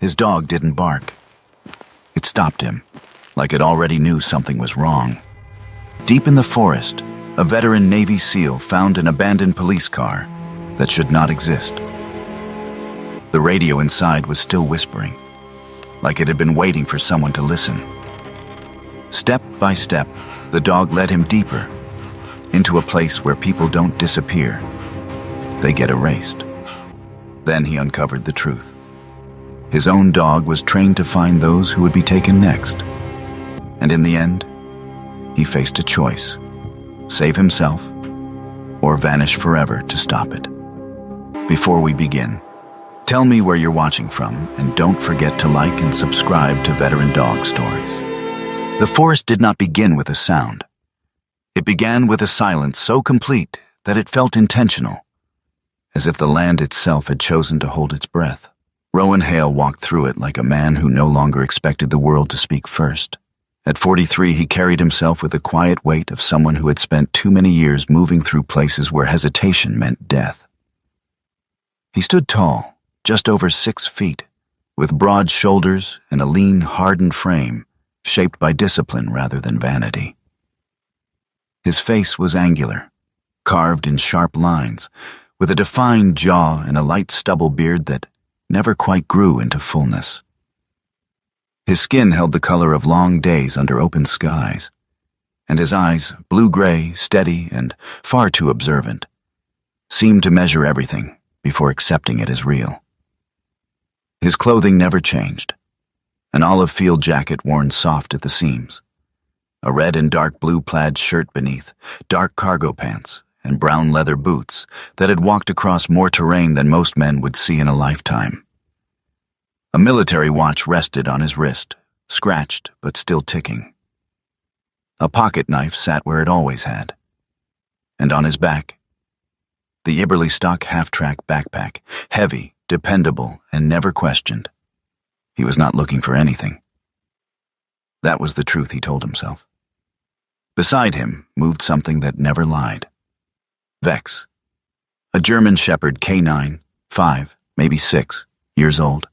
His dog didn't bark. It stopped him, like it already knew something was wrong. Deep in the forest, a veteran Navy SEAL found an abandoned police car that should not exist. The radio inside was still whispering, like it had been waiting for someone to listen. Step by step, the dog led him deeper, into a place where people don't disappear. They get erased. Then he uncovered the truth. His own dog was trained to find those who would be taken next. And in the end, he faced a choice: save himself or vanish forever to stop it. Before we begin, tell me where you're watching from, and don't forget to like and subscribe to Veteran Dog Stories. The forest did not begin with a sound. It began with a silence so complete that it felt intentional, as if the land itself had chosen to hold its breath. Rowan Hale walked through it like a man who no longer expected the world to speak first. At 43, he carried himself with the quiet weight of someone who had spent too many years moving through places where hesitation meant death. He stood tall, just over 6 feet, with broad shoulders and a lean, hardened frame, shaped by discipline rather than vanity. His face was angular, carved in sharp lines, with a defined jaw and a light stubble beard that never quite grew into fullness. His skin held the color of long days under open skies, and his eyes, blue-gray, steady, and far too observant, seemed to measure everything before accepting it as real. His clothing never changed: an olive field jacket worn soft at the seams, a red and dark blue plaid shirt beneath, dark cargo pants, and brown leather boots that had walked across more terrain than most men would see in a lifetime. A military watch rested on his wrist, scratched but still ticking. A pocket knife sat where it always had. And on his back, the Iberly-stock half-track backpack, heavy, dependable, and never questioned. He was not looking for anything. That was the truth he told himself. Beside him moved something that never lied. Vex, a German Shepherd canine, 5, maybe 6, years old.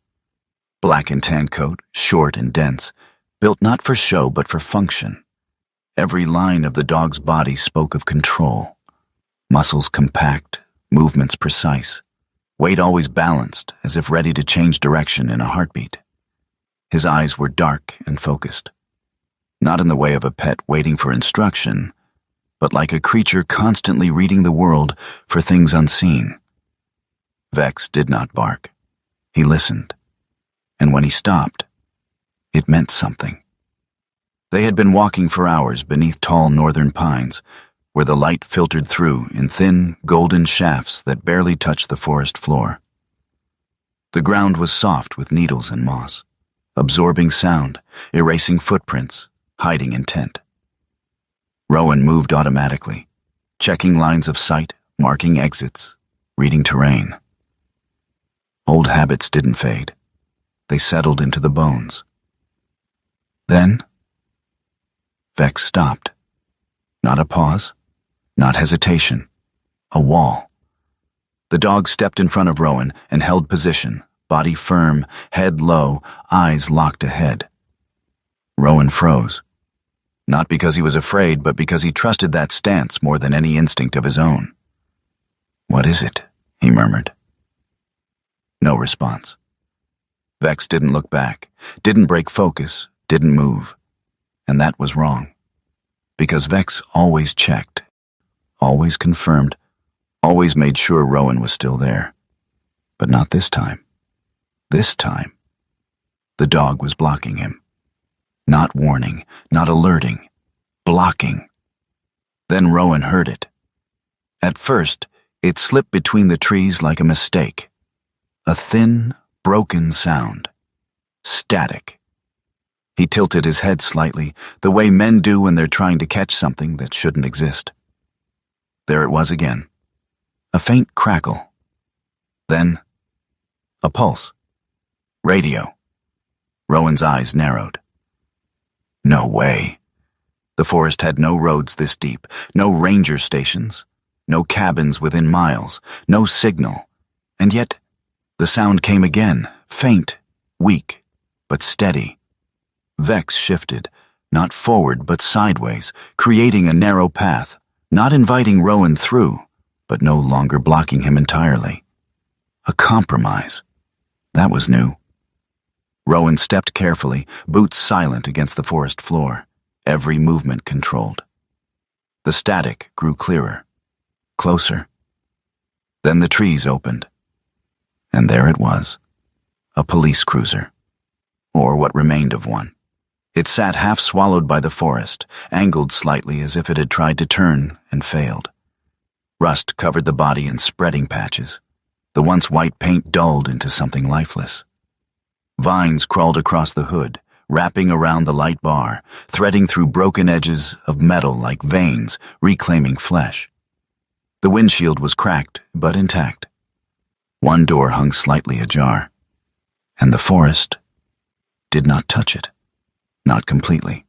Black and tan coat, short and dense, built not for show but for function. Every line of the dog's body spoke of control. Muscles compact, movements precise, weight always balanced, as if ready to change direction in a heartbeat. His eyes were dark and focused, not in the way of a pet waiting for instruction, but like a creature constantly reading the world for things unseen. Vex did not bark. He listened. And when he stopped, it meant something. They had been walking for hours beneath tall northern pines, where the light filtered through in thin, golden shafts that barely touched the forest floor. The ground was soft with needles and moss, absorbing sound, erasing footprints, hiding intent. Rowan moved automatically, checking lines of sight, marking exits, reading terrain. Old habits didn't fade. They settled into the bones. Then, Vex stopped. Not a pause, not hesitation, a wall. The dog stepped in front of Rowan and held position, body firm, head low, eyes locked ahead. Rowan froze. Not because he was afraid, but because he trusted that stance more than any instinct of his own. "What is it?" he murmured. No response. Vex didn't look back, didn't break focus, didn't move. And that was wrong. Because Vex always checked, always confirmed, always made sure Rowan was still there. But not this time. This time, the dog was blocking him. Not warning, not alerting, blocking. Then Rowan heard it. At first, it slipped between the trees like a mistake. A thin, broken sound. Static. He tilted his head slightly, the way men do when they're trying to catch something that shouldn't exist. There it was again. A faint crackle. Then, a pulse. Radio. Rowan's eyes narrowed. No way. The forest had no roads this deep, no ranger stations, no cabins within miles, no signal. And yet, the sound came again, faint, weak, but steady. Vex shifted, not forward but sideways, creating a narrow path, not inviting Rowan through, but no longer blocking him entirely. A compromise. That was new. Rowan stepped carefully, boots silent against the forest floor, every movement controlled. The static grew clearer, closer. Then the trees opened, and there it was, a police cruiser, or what remained of one. It sat half swallowed by the forest, angled slightly as if it had tried to turn and failed. Rust covered the body in spreading patches. The once white paint dulled into something lifeless. Vines crawled across the hood, wrapping around the light bar, threading through broken edges of metal like veins, reclaiming flesh. The windshield was cracked, but intact. One door hung slightly ajar, and the forest did not touch it. Not completely.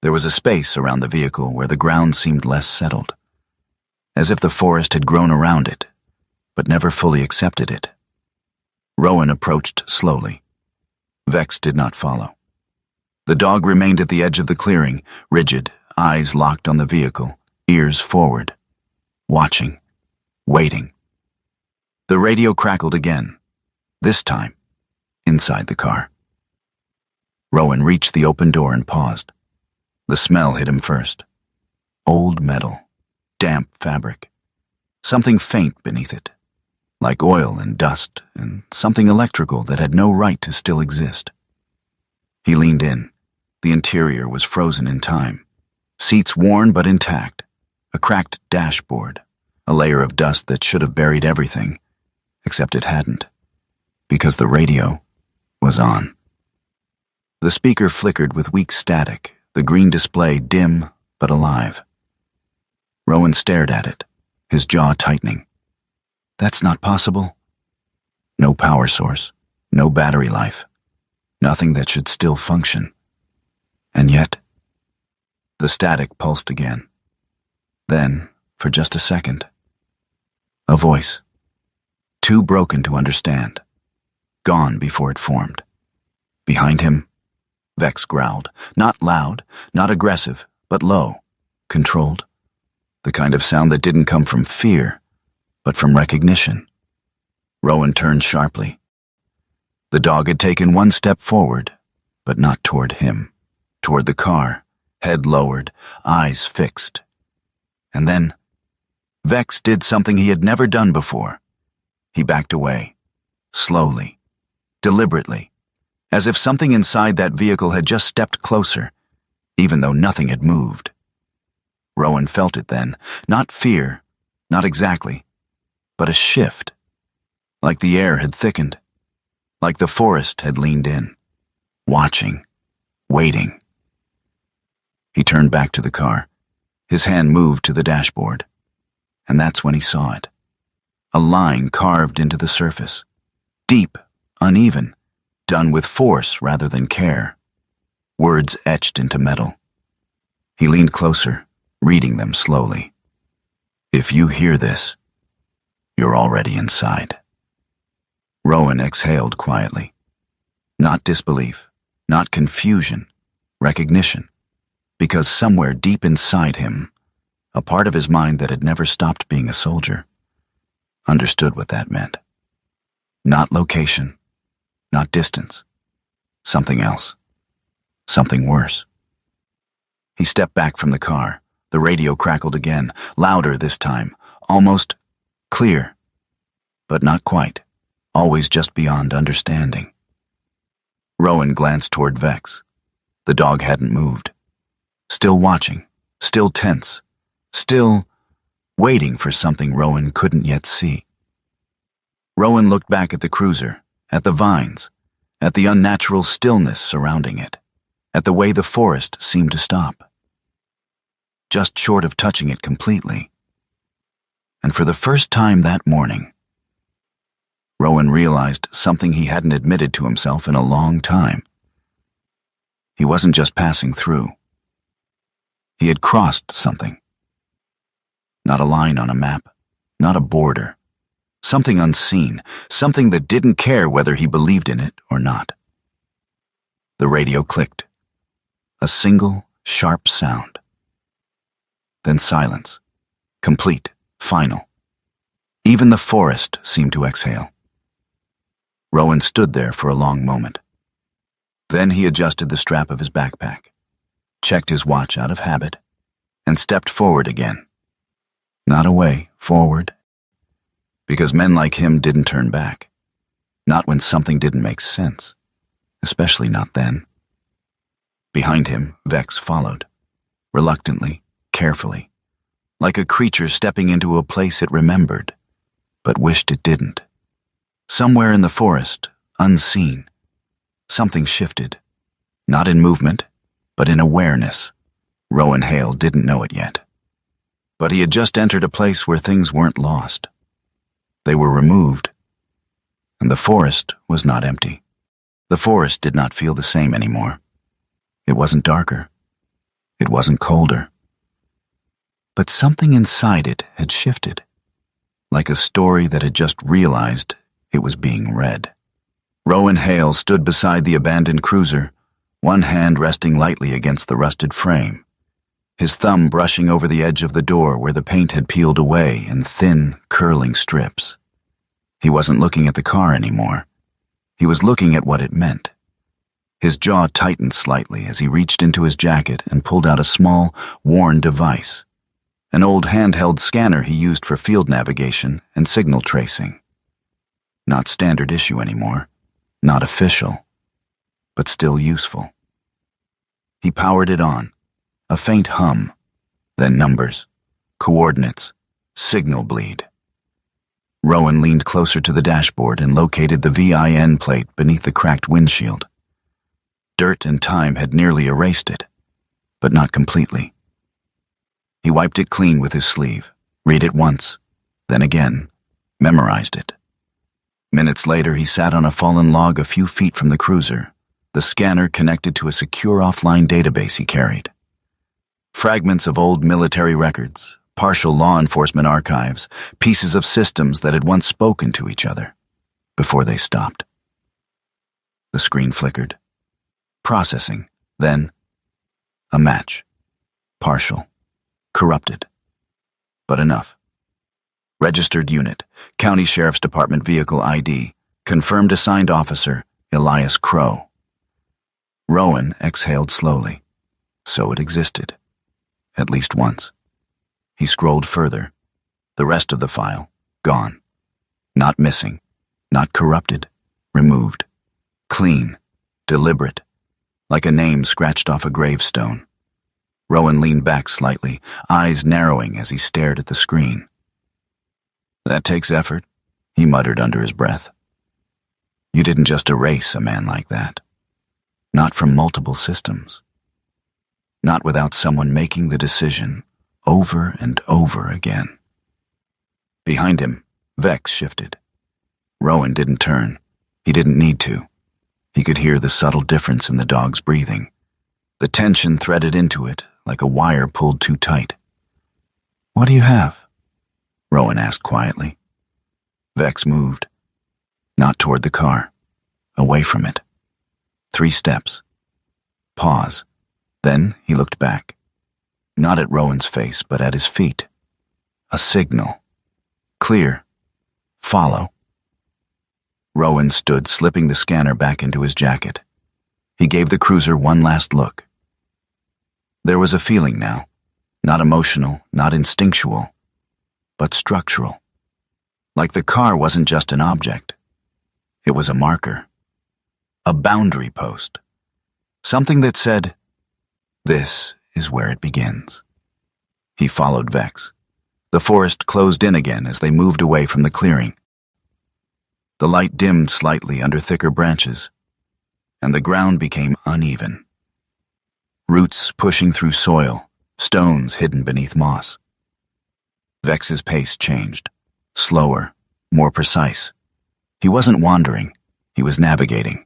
There was a space around the vehicle where the ground seemed less settled, as if the forest had grown around it, but never fully accepted it. Rowan approached slowly. Vex did not follow. The dog remained at the edge of the clearing, rigid, eyes locked on the vehicle, ears forward, watching, waiting. The radio crackled again, this time inside the car. Rowan reached the open door and paused. The smell hit him first. Old metal, damp fabric, something faint beneath it, like oil and dust, and something electrical that had no right to still exist. He leaned in. The interior was frozen in time. Seats worn but intact, a cracked dashboard, a layer of dust that should have buried everything, except it hadn't, because the radio was on. The speaker flickered with weak static, the green display dim but alive. Rowan stared at it, his jaw tightening. That's not possible. No power source, no battery life, nothing that should still function. And yet, the static pulsed again. Then, for just a second, a voice, too broken to understand, gone before it formed. Behind him, Vex growled, not loud, not aggressive, but low, controlled. The kind of sound that didn't come from fear, but from recognition. Rowan turned sharply. The dog had taken one step forward, but not toward him, toward the car, head lowered, eyes fixed. And then, Vex did something he had never done before. He backed away, slowly, deliberately, as if something inside that vehicle had just stepped closer, even though nothing had moved. Rowan felt it then, not fear, not exactly, but a shift, like the air had thickened, like the forest had leaned in, watching, waiting. He turned back to the car. His hand moved to the dashboard, and that's when he saw it. A line carved into the surface, deep, uneven, done with force rather than care. Words etched into metal. He leaned closer, reading them slowly. If you hear this, you're already inside. Rowan exhaled quietly. Not disbelief, not confusion, recognition. Because somewhere deep inside him, a part of his mind that had never stopped being a soldier, understood what that meant. Not location, not distance. Something else. Something worse. He stepped back from the car. The radio crackled again, louder this time, almost clear. But not quite, always just beyond understanding. Rowan glanced toward Vex. The dog hadn't moved. Still watching, still tense, still waiting for something Rowan couldn't yet see. Rowan looked back at the cruiser, at the vines, at the unnatural stillness surrounding it, at the way the forest seemed to stop, just short of touching it completely. And for the first time that morning, Rowan realized something he hadn't admitted to himself in a long time. He wasn't just passing through. He had crossed something. Not a line on a map, not a border. Something unseen, something that didn't care whether he believed in it or not. The radio clicked. A single, sharp sound. Then silence. Complete, final. Even the forest seemed to exhale. Rowan stood there for a long moment. Then he adjusted the strap of his backpack, checked his watch out of habit, and stepped forward again. Not away, forward. Because men like him didn't turn back. Not when something didn't make sense. Especially not then. Behind him, Vex followed. Reluctantly, carefully. Like a creature stepping into a place it remembered, but wished it didn't. Somewhere in the forest, unseen, something shifted. Not in movement, but in awareness. Rowan Hale didn't know it yet. But he had just entered a place where things weren't lost. They were removed. And the forest was not empty. The forest did not feel the same anymore. It wasn't darker. It wasn't colder. But something inside it had shifted, like a story that had just realized it was being read. Rowan Hale stood beside the abandoned cruiser, one hand resting lightly against the rusted frame, his thumb brushing over the edge of the door where the paint had peeled away in thin, curling strips. He wasn't looking at the car anymore. He was looking at what it meant. His jaw tightened slightly as he reached into his jacket and pulled out a small, worn device, an old handheld scanner he used for field navigation and signal tracing. Not standard issue anymore, not official, but still useful. He powered it on, a faint hum, then numbers, coordinates, signal bleed. Rowan leaned closer to the dashboard and located the VIN plate beneath the cracked windshield. Dirt and time had nearly erased it, but not completely. He wiped it clean with his sleeve, read it once, then again, memorized it. Minutes later, he sat on a fallen log a few feet from the cruiser, the scanner connected to a secure offline database he carried. Fragments of old military records, partial law enforcement archives, pieces of systems that had once spoken to each other, before they stopped. The screen flickered. Processing, then a match. Partial. Corrupted. But enough. Registered unit, County Sheriff's Department Vehicle ID, confirmed assigned officer, Elias Crow. Rowan exhaled slowly. So it existed. At least once. He scrolled further. The rest of the file, gone. Not missing. Not corrupted. Removed. Clean. Deliberate. Like a name scratched off a gravestone. Rowan leaned back slightly, eyes narrowing as he stared at the screen. That takes effort, he muttered under his breath. You didn't just erase a man like that. Not from multiple systems. Not without someone making the decision over and over again. Behind him, Vex shifted. Rowan didn't turn. He didn't need to. He could hear the subtle difference in the dog's breathing. The tension threaded into it like a wire pulled too tight. What do you have? Rowan asked quietly. Vex moved. Not toward the car. Away from it. 3 steps. Pause. Then he looked back. Not at Rowan's face, but at his feet. A signal. Clear. Follow. Rowan stood, slipping the scanner back into his jacket. He gave the cruiser one last look. There was a feeling now. Not emotional, not instinctual, but structural. Like the car wasn't just an object. It was a marker. A boundary post. Something that said, this is where it begins. He followed Vex. The forest closed in again as they moved away from the clearing. The light dimmed slightly under thicker branches, and the ground became uneven. Roots pushing through soil, stones hidden beneath moss. Vex's pace changed, slower, more precise. He wasn't wandering, he was navigating.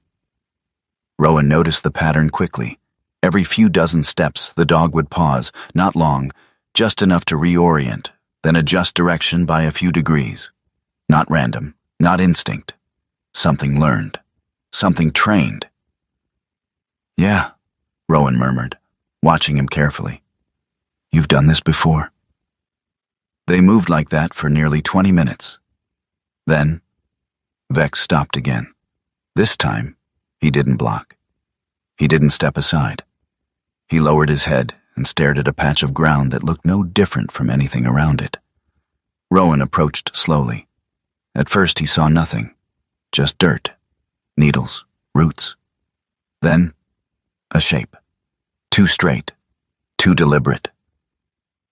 Rowan noticed the pattern quickly. Every few dozen steps, the dog would pause, not long, just enough to reorient, then adjust direction by a few degrees. Not random, not instinct. Something learned, something trained. Yeah, Rowan murmured, watching him carefully. You've done this before. They moved like that for nearly 20 minutes. Then, Vex stopped again. This time, he didn't block. He didn't step aside. He lowered his head and stared at a patch of ground that looked no different from anything around it. Rowan approached slowly. At first he saw nothing, just dirt, needles, roots. Then, a shape. Too straight, too deliberate.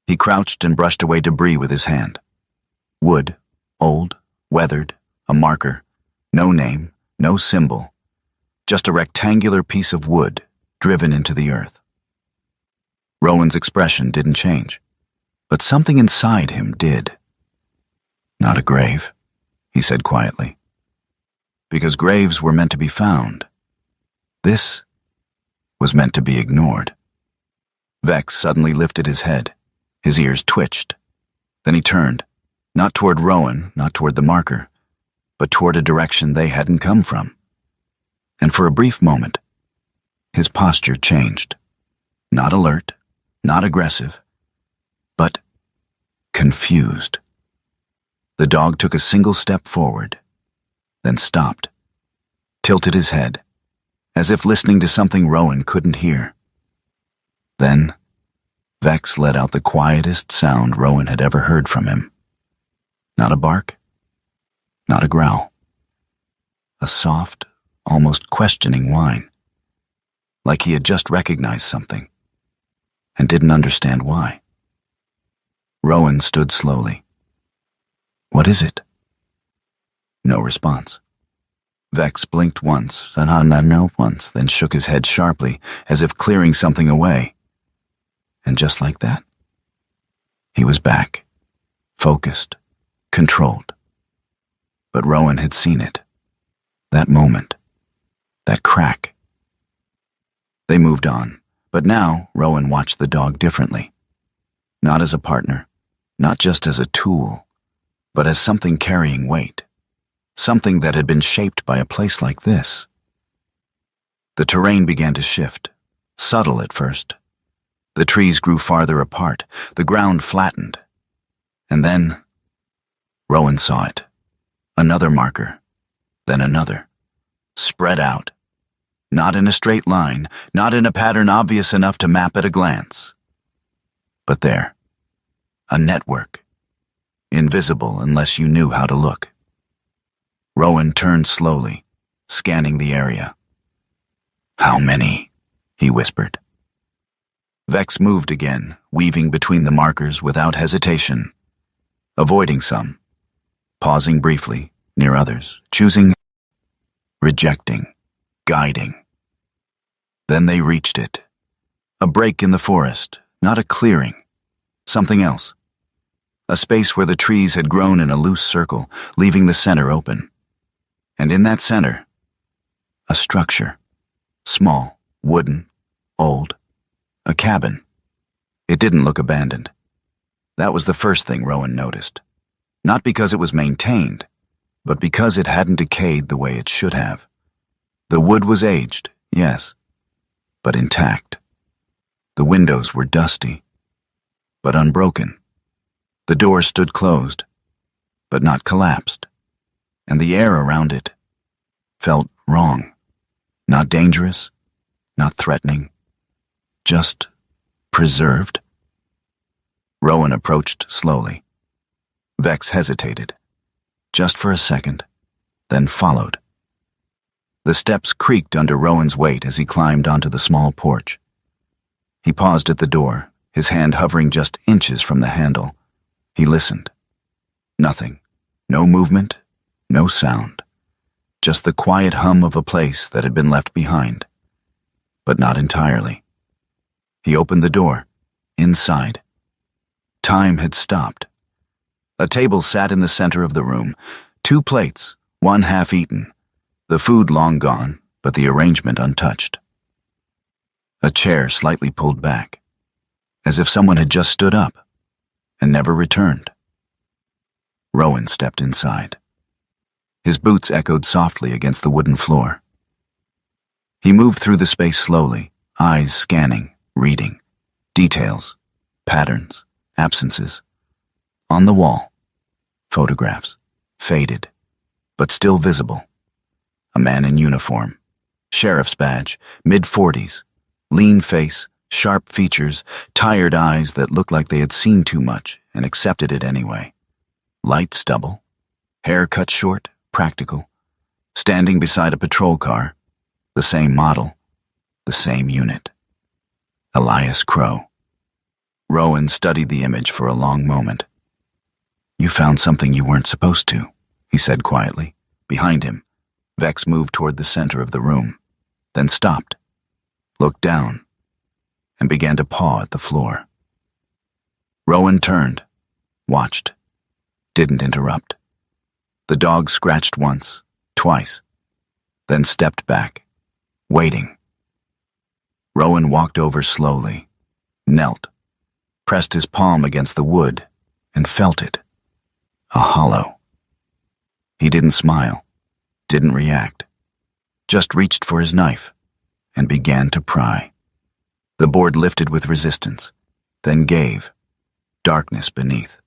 He crouched and brushed away debris with his hand. Wood, old, weathered, a marker, no name, no symbol, just a rectangular piece of wood driven into the earth. Rowan's expression didn't change, but something inside him did. Not a grave, he said quietly. Because graves were meant to be found. This was meant to be ignored. Vex suddenly lifted his head. His ears twitched. Then he turned, not toward Rowan, not toward the marker, but toward a direction they hadn't come from. And for a brief moment, his posture changed. Not alert, not aggressive, but confused. The dog took a single step forward, then stopped, tilted his head, as if listening to something Rowan couldn't hear. Then, Vex let out the quietest sound Rowan had ever heard from him. Not a bark, not a growl. A soft, almost questioning whine, like he had just recognized something, and didn't understand why. Rowan stood slowly. What is it? No response. Vex blinked once, then shook his head sharply, as if clearing something away. And just like that, he was back, focused, controlled. But Rowan had seen it. That moment. That crack. They moved on, but now Rowan watched the dog differently. Not as a partner, not just as a tool, but as something carrying weight. Something that had been shaped by a place like this. The terrain began to shift, subtle at first. The trees grew farther apart, the ground flattened. And then, Rowan saw it. Another marker, then another, spread out. Not in a straight line, not in a pattern obvious enough to map at a glance. But there, a network, invisible unless you knew how to look. Rowan turned slowly, scanning the area. How many? He whispered. Vex moved again, weaving between the markers without hesitation, avoiding some, pausing briefly near others, choosing, rejecting, guiding. Then they reached it. A break in the forest, not a clearing, something else. A space where the trees had grown in a loose circle, leaving the center open. And in that center, a structure. Small, wooden, old. A cabin. It didn't look abandoned. That was the first thing Rowan noticed. Not because it was maintained, but because it hadn't decayed the way it should have. The wood was aged, yes, but intact. The windows were dusty, but unbroken. The door stood closed, but not collapsed. And the air around it felt wrong. Not dangerous, not threatening, just preserved. Rowan approached slowly. Vex hesitated, just for a second, then followed. The steps creaked under Rowan's weight as he climbed onto the small porch. He paused at the door, his hand hovering just inches from the handle. He listened. Nothing. No movement, no sound. Just the quiet hum of a place that had been left behind. But not entirely. He opened the door. Inside. Time had stopped. A table sat in the center of the room. 2 plates, one half-eaten. The food long gone, but the arrangement untouched. A chair slightly pulled back, as if someone had just stood up and never returned. Rowan stepped inside. His boots echoed softly against the wooden floor. He moved through the space slowly, eyes scanning, reading. Details, patterns, absences. On the wall, photographs, faded, but still visible. A man in uniform, sheriff's badge, mid-40s, lean face, sharp features, tired eyes that looked like they had seen too much and accepted it anyway. Light stubble, hair cut short, practical, standing beside a patrol car, the same model, the same unit. Elias Crow. Rowan studied the image for a long moment. "You found something you weren't supposed to," he said quietly. Behind him, Vex moved toward the center of the room, then stopped, looked down, and began to paw at the floor. Rowan turned, watched, didn't interrupt. The dog scratched once, twice, then stepped back, waiting. Rowan walked over slowly, knelt, pressed his palm against the wood, and felt it. A hollow. He didn't smile, didn't react, just reached for his knife and began to pry. The board lifted with resistance, then gave, darkness beneath.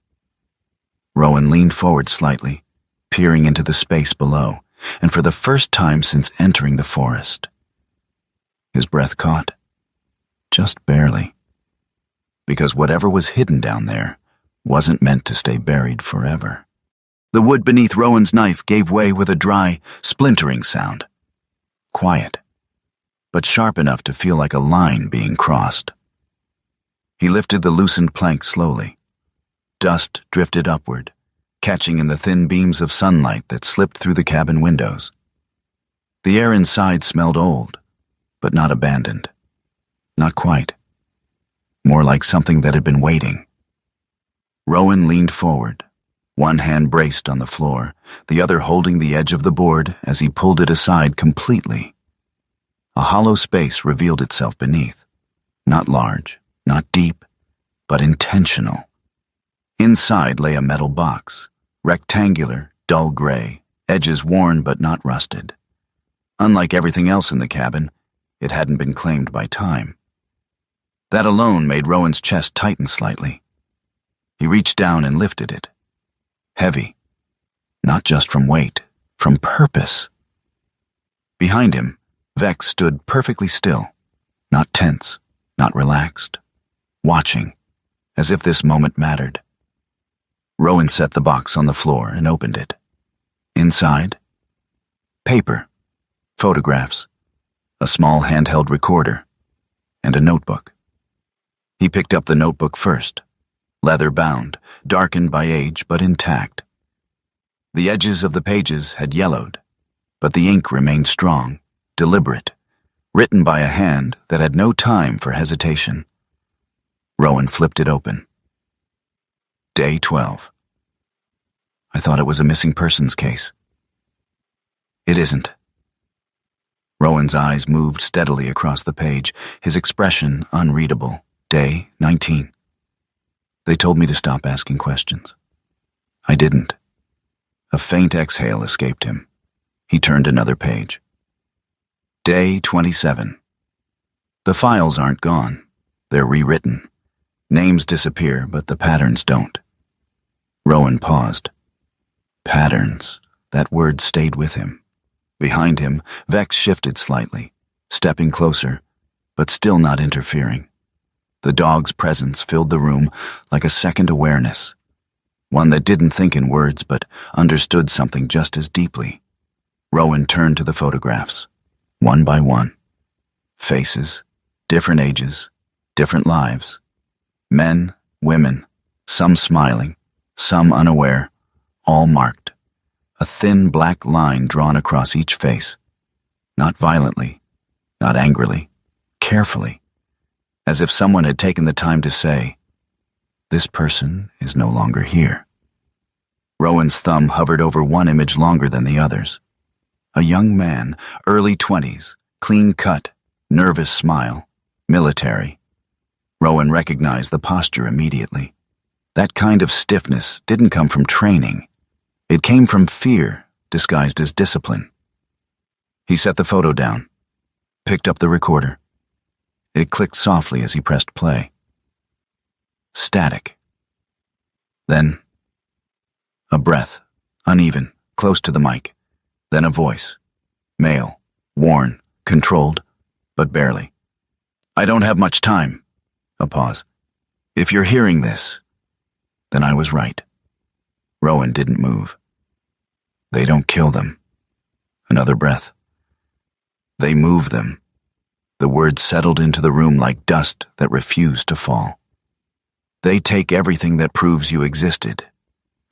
Rowan leaned forward slightly, peering into the space below, and for the first time since entering the forest. His breath caught, just barely, because whatever was hidden down there wasn't meant to stay buried forever. The wood beneath Rowan's knife gave way with a dry, splintering sound. Quiet, but sharp enough to feel like a line being crossed. He lifted the loosened plank slowly. Dust drifted upward, catching in the thin beams of sunlight that slipped through the cabin windows. The air inside smelled old, but not abandoned. Not quite. More like something that had been waiting. Rowan leaned forward, one hand braced on the floor, the other holding the edge of the board as he pulled it aside completely. A hollow space revealed itself beneath. Not large, not deep, but intentional. Inside lay a metal box, rectangular, dull gray, edges worn but not rusted. Unlike everything else in the cabin, it hadn't been claimed by time. That alone made Rowan's chest tighten slightly. He reached down and lifted it. Heavy, not just from weight, from purpose. Behind him, Vex stood perfectly still, not tense, not relaxed, watching, as if this moment mattered. Rowan set the box on the floor and opened it. Inside, paper, photographs, a small handheld recorder, and a notebook. He picked up the notebook first, leather-bound, darkened by age but intact. The edges of the pages had yellowed, but the ink remained strong, deliberate, written by a hand that had no time for hesitation. Rowan flipped it open. Day 12. I thought it was a missing persons case. It isn't. Rowan's eyes moved steadily across the page, his expression unreadable. Day 19. They told me to stop asking questions. I didn't. A faint exhale escaped him. He turned another page. Day 27. The files aren't gone. They're rewritten. Names disappear, but the patterns don't. Rowan paused. Patterns. That word stayed with him. Behind him, Vex shifted slightly, stepping closer, but still not interfering. The dog's presence filled the room like a second awareness, one that didn't think in words but understood something just as deeply. Rowan turned to the photographs, one by one. Faces, different ages, different lives. Men, women, some smiling, some unaware, all marked. A thin black line drawn across each face. Not violently, not angrily, carefully. As if someone had taken the time to say, this person is no longer here. Rowan's thumb hovered over one image longer than the others. A young man, early 20s, clean cut, nervous smile, military. Rowan recognized the posture immediately. That kind of stiffness didn't come from training. It came from fear, disguised as discipline. He set the photo down. picked up the recorder. It clicked softly as he pressed play. Static. Then, a breath, uneven, close to the mic. Then a voice. Male, worn, controlled, but barely. I don't have much time. A pause. If you're hearing this, then I was right. Rowan didn't move. They don't kill them. Another breath. They move them. The words settled into the room like dust that refused to fall. They take everything that proves you existed,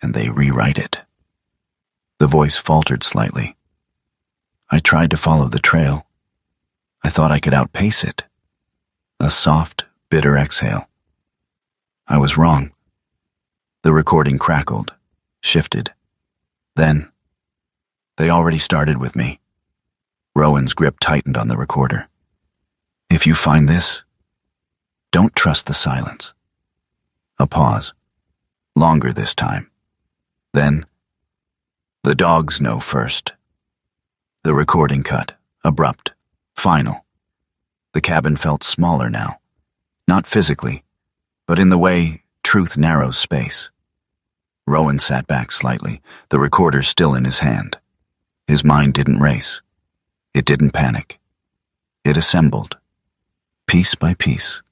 and they rewrite it. The voice faltered slightly. I tried to follow the trail. I thought I could outpace it. A soft, bitter exhale. I was wrong. The recording crackled, shifted. Then, they already started with me. Rowan's grip tightened on the recorder. If you find this, don't trust the silence. A pause. Longer this time. Then, the dogs know first. The recording cut, abrupt, final. The cabin felt smaller now. Not physically, but in the way truth narrows space. Rowan sat back slightly, the recorder still in his hand. His mind didn't race. It didn't panic. It assembled, piece by piece,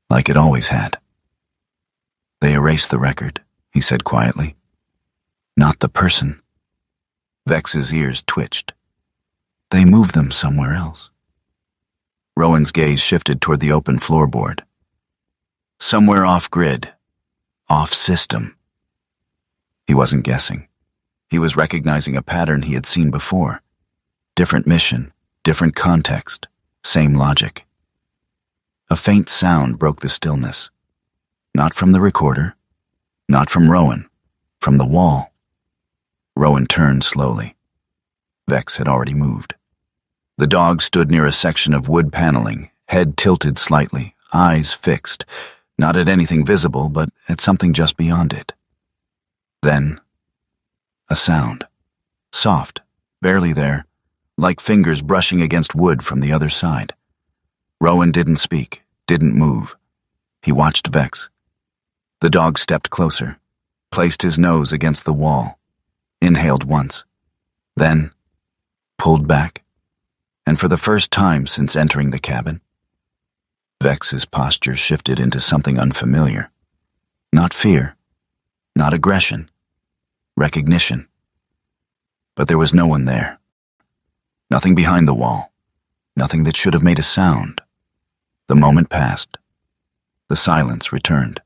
like it always had. They erased the record, he said quietly. Not the person. Vex's ears twitched. They moved them somewhere else. Rowan's gaze shifted toward the open floorboard. Somewhere off-grid, off-system. He wasn't guessing. He was recognizing a pattern he had seen before. Different mission, different context, same logic. A faint sound broke the stillness. Not from the recorder, not from Rowan, from the wall. Rowan turned slowly. Vex had already moved. The dog stood near a section of wood paneling, head tilted slightly, eyes fixed, not at anything visible, but at something just beyond it. Then, a sound. Soft, barely there, like fingers brushing against wood from the other side. Rowan didn't speak, didn't move. He watched Vex. The dog stepped closer, placed his nose against the wall, inhaled once, then pulled back. And for the first time since entering the cabin, Vex's posture shifted into something unfamiliar. Not fear, not aggression, recognition. But there was no one there. Nothing behind the wall, nothing that should have made a sound. The moment passed. The silence returned.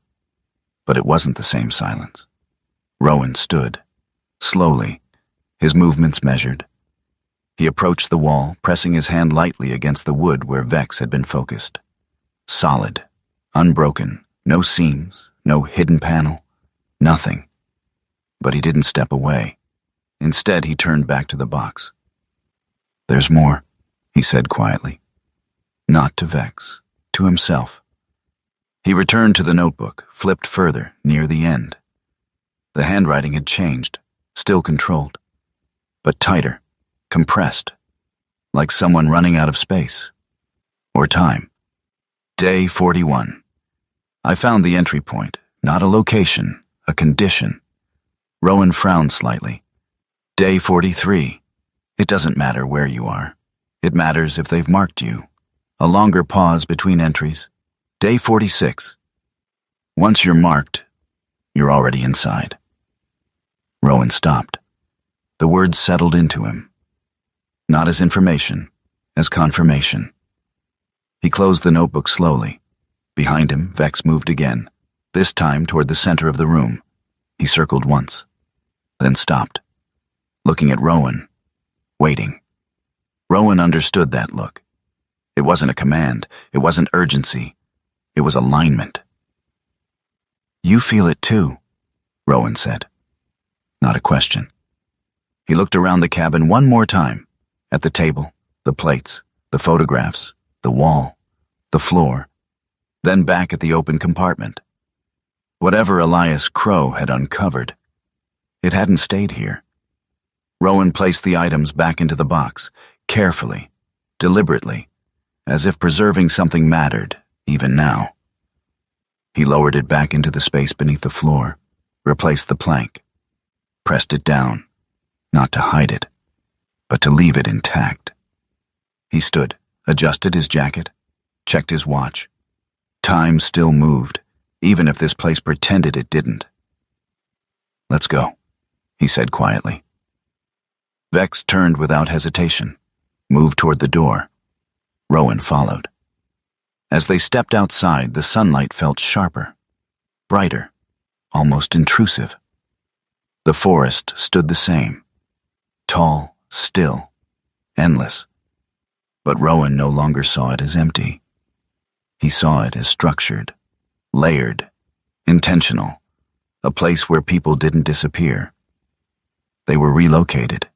But it wasn't the same silence. Rowan stood, slowly, his movements measured. He approached the wall, pressing his hand lightly against the wood where Vex had been focused. Solid, unbroken, no seams, no hidden panel, nothing. But he didn't step away. Instead, he turned back to the box. There's more, he said quietly. Not to Vex, to himself. He returned to the notebook, flipped further, near the end. The handwriting had changed, still controlled, but tighter, compressed, like someone running out of space. Or time. Day 41. I found the entry point, not a location, a condition. Rowan frowned slightly. Day 43. It doesn't matter where you are. It matters if they've marked you. A longer pause between entries. Day 46. Once you're marked, you're already inside. Rowan stopped. The words settled into him. Not as information, as confirmation. He closed the notebook slowly. Behind him, Vex moved again, this time toward the center of the room. He circled once, then stopped, looking at Rowan, waiting. Rowan understood that look. It wasn't a command, it wasn't urgency, it was alignment. You feel it too, Rowan said. Not a question. He looked around the cabin one more time, at the table, the plates, the photographs, the wall, the floor, then back at the open compartment. Whatever Elias Crow had uncovered, it hadn't stayed here. Rowan placed the items back into the box, carefully, deliberately, as if preserving something mattered, even now. He lowered it back into the space beneath the floor, replaced the plank, pressed it down, not to hide it, but to leave it intact. He stood, adjusted his jacket, checked his watch. Time still moved, even if this place pretended it didn't. "Let's go," he said quietly. Vex turned without hesitation, moved toward the door. Rowan followed. As they stepped outside, the sunlight felt sharper, brighter, almost intrusive. The forest stood the same, tall, still, endless. But Rowan no longer saw it as empty. He saw it as structured, layered, intentional, a place where people didn't disappear. They were relocated,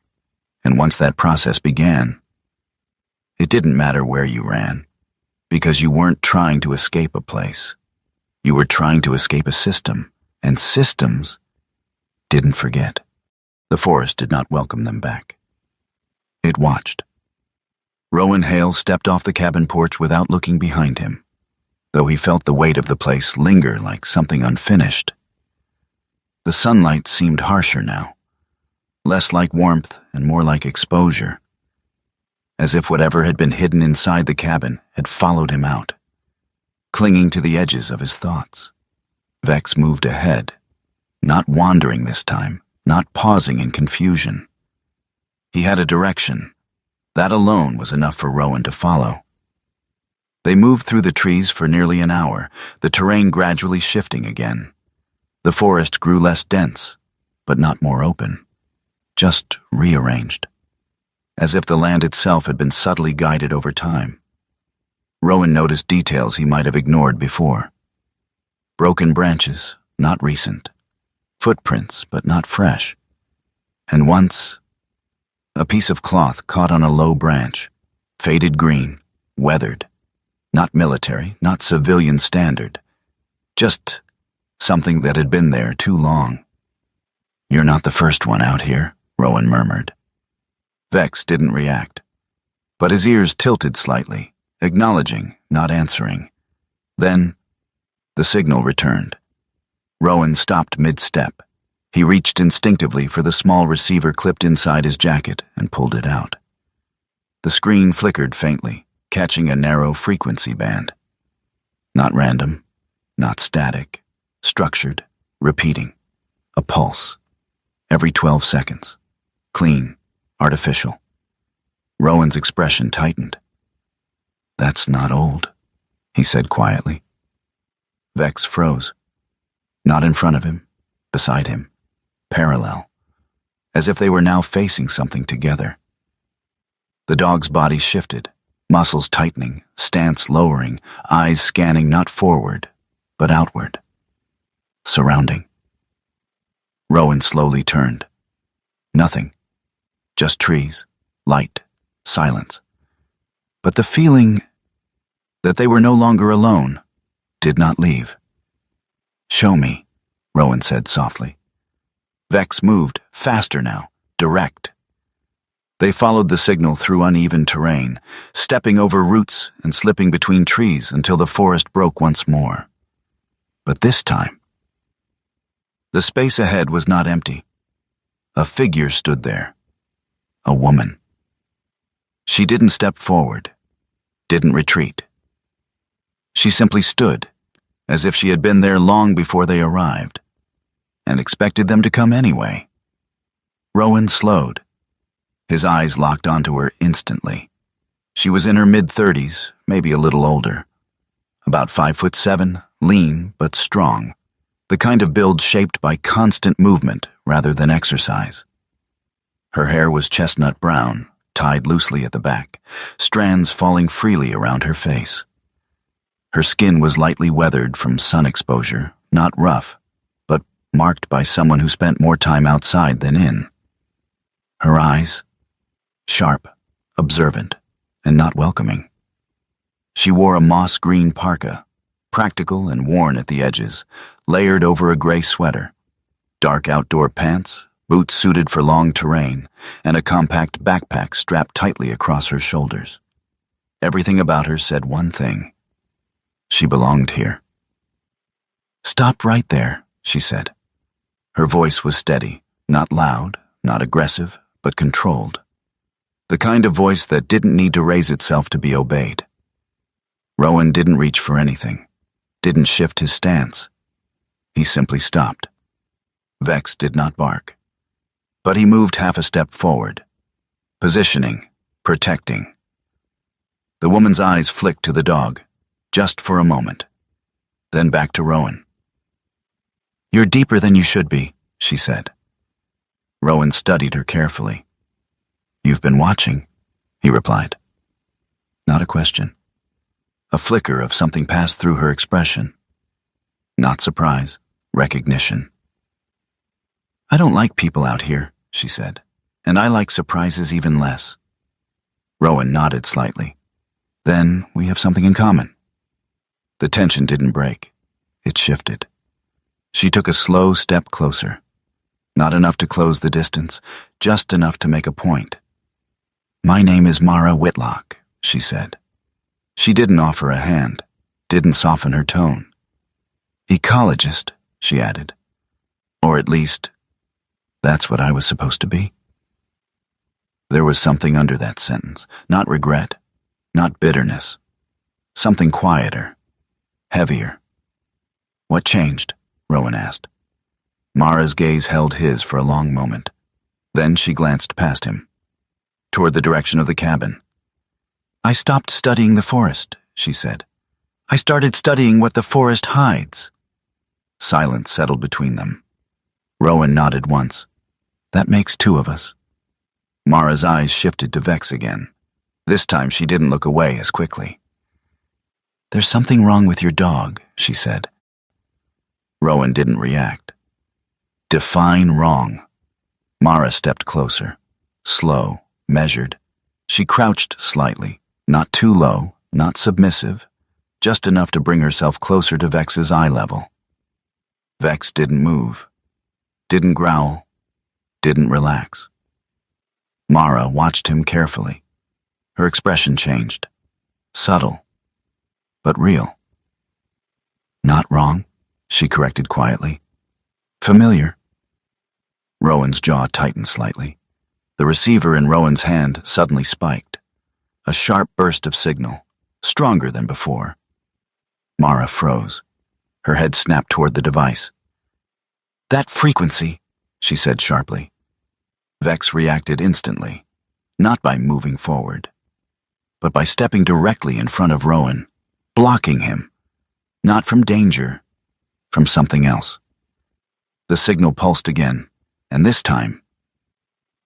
and once that process began, it didn't matter where you ran, because you weren't trying to escape a place. You were trying to escape a system, and systems didn't forget. The forest did not welcome them back. It watched. Rowan Hale stepped off the cabin porch without looking behind him, though he felt the weight of the place linger like something unfinished. The sunlight seemed harsher now, less like warmth and more like exposure, as if whatever had been hidden inside the cabin had followed him out, clinging to the edges of his thoughts. Vex moved ahead, not wandering this time, not pausing in confusion. He had a direction. That alone was enough for Rowan to follow. They moved through the trees for nearly an hour, the terrain gradually shifting again. The forest grew less dense, but not more open, just rearranged, as if the land itself had been subtly guided over time. Rowan noticed details he might have ignored before. Broken branches, not recent. Footprints, but not fresh. And once, a piece of cloth caught on a low branch, faded green, weathered. Not military, not civilian standard. Just something that had been there too long. "You're not the first one out here," Rowan murmured. Vex didn't react, but his ears tilted slightly, acknowledging, not answering. Then, the signal returned. Rowan stopped mid-step. He reached instinctively for the small receiver clipped inside his jacket and pulled it out. The screen flickered faintly, catching a narrow frequency band. Not random, not static, structured, repeating. A pulse. Every 12 seconds. Clean, artificial. Rowan's expression tightened. "That's not old," he said quietly. Vex froze. Not in front of him, beside him, parallel, as if they were now facing something together. The dog's body shifted, muscles tightening, stance lowering, eyes scanning not forward, but outward. Surrounding. Rowan slowly turned. Nothing. Just trees, light, silence. But the feeling that they were no longer alone did not leave. "Show me," Rowan said softly. Vex moved, faster now, direct. They followed the signal through uneven terrain, stepping over roots and slipping between trees until the forest broke once more. But this time, the space ahead was not empty. A figure stood there. A woman. She didn't step forward, didn't retreat. She simply stood, as if she had been there long before they arrived, and expected them to come anyway. Rowan slowed. His eyes locked onto her instantly. She was in her mid-30s, maybe a little older. About 5'7", lean but strong, the kind of build shaped by constant movement rather than exercise. Her hair was chestnut brown, tied loosely at the back, strands falling freely around her face. Her skin was lightly weathered from sun exposure, not rough, but marked by someone who spent more time outside than in. Her eyes, sharp, observant, and not welcoming. She wore a moss-green parka, practical and worn at the edges, layered over a gray sweater, dark outdoor pants, boots suited for long terrain, and a compact backpack strapped tightly across her shoulders. Everything about her said one thing. She belonged here. "Stop right there," she said. Her voice was steady, not loud, not aggressive, but controlled. The kind of voice that didn't need to raise itself to be obeyed. Rowan didn't reach for anything, didn't shift his stance. He simply stopped. Vex did not bark, but he moved half a step forward, positioning, protecting. The woman's eyes flicked to the dog, just for a moment, then back to Rowan. "You're deeper than you should be," she said. Rowan studied her carefully. "You've been watching," he replied. Not a question. A flicker of something passed through her expression. Not surprise, recognition. "I don't like people out here," she said, "and I like surprises even less." Rowan nodded slightly. "Then we have something in common." The tension didn't break. It shifted. She took a slow step closer. Not enough to close the distance, just enough to make a point. "My name is Mara Whitlock," she said. She didn't offer a hand, didn't soften her tone. "Ecologist," she added. "Or at least, that's what I was supposed to be." There was something under that sentence, not regret, not bitterness. Something quieter, heavier. "What changed?" Rowan asked. Mara's gaze held his for a long moment. Then she glanced past him, toward the direction of the cabin. "I stopped studying the forest," she said. "I started studying what the forest hides." Silence settled between them. Rowan nodded once. "That makes two of us." Mara's eyes shifted to Vex again. This time she didn't look away as quickly. "There's something wrong with your dog," she said. Rowan didn't react. "Define wrong." Mara stepped closer. Slow, measured. She crouched slightly, not too low, not submissive, just enough to bring herself closer to Vex's eye level. Vex didn't move, didn't growl, didn't relax. Mara watched him carefully. Her expression changed. Subtle, but real. "Not wrong," she corrected quietly. "Familiar." Rowan's jaw tightened slightly. The receiver in Rowan's hand suddenly spiked. A sharp burst of signal, stronger than before. Mara froze. Her head snapped toward the device. "That frequency," she said sharply. Vex reacted instantly, not by moving forward, but by stepping directly in front of Rowan, blocking him, not from danger, from something else. The signal pulsed again, and this time,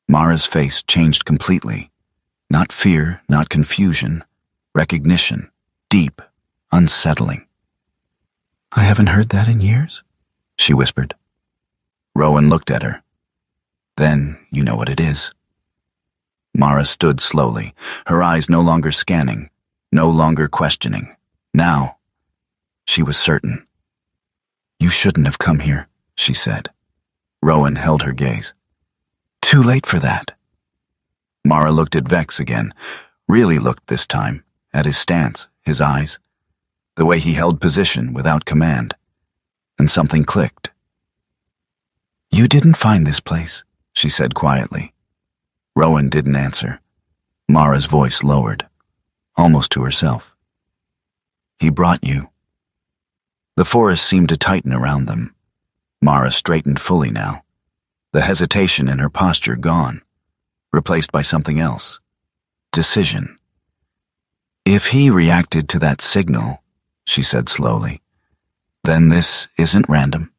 Mara's face changed completely. Not fear, not confusion, recognition, deep, unsettling. "I haven't heard that in years," she whispered. Rowan looked at her. "Then you know what it is." Mara stood slowly, her eyes no longer scanning, no longer questioning. Now, she was certain. "You shouldn't have come here," she said. Rowan held her gaze. "Too late for that." Mara looked at Vex again, really looked this time, at his stance, his eyes, the way he held position without command, and something clicked. "You didn't find this place," she said quietly. Rowan didn't answer. Mara's voice lowered, almost to herself. "He brought you." The forest seemed to tighten around them. Mara straightened fully now, the hesitation in her posture gone, replaced by something else. Decision. "If he reacted to that signal," she said slowly, "then this isn't random."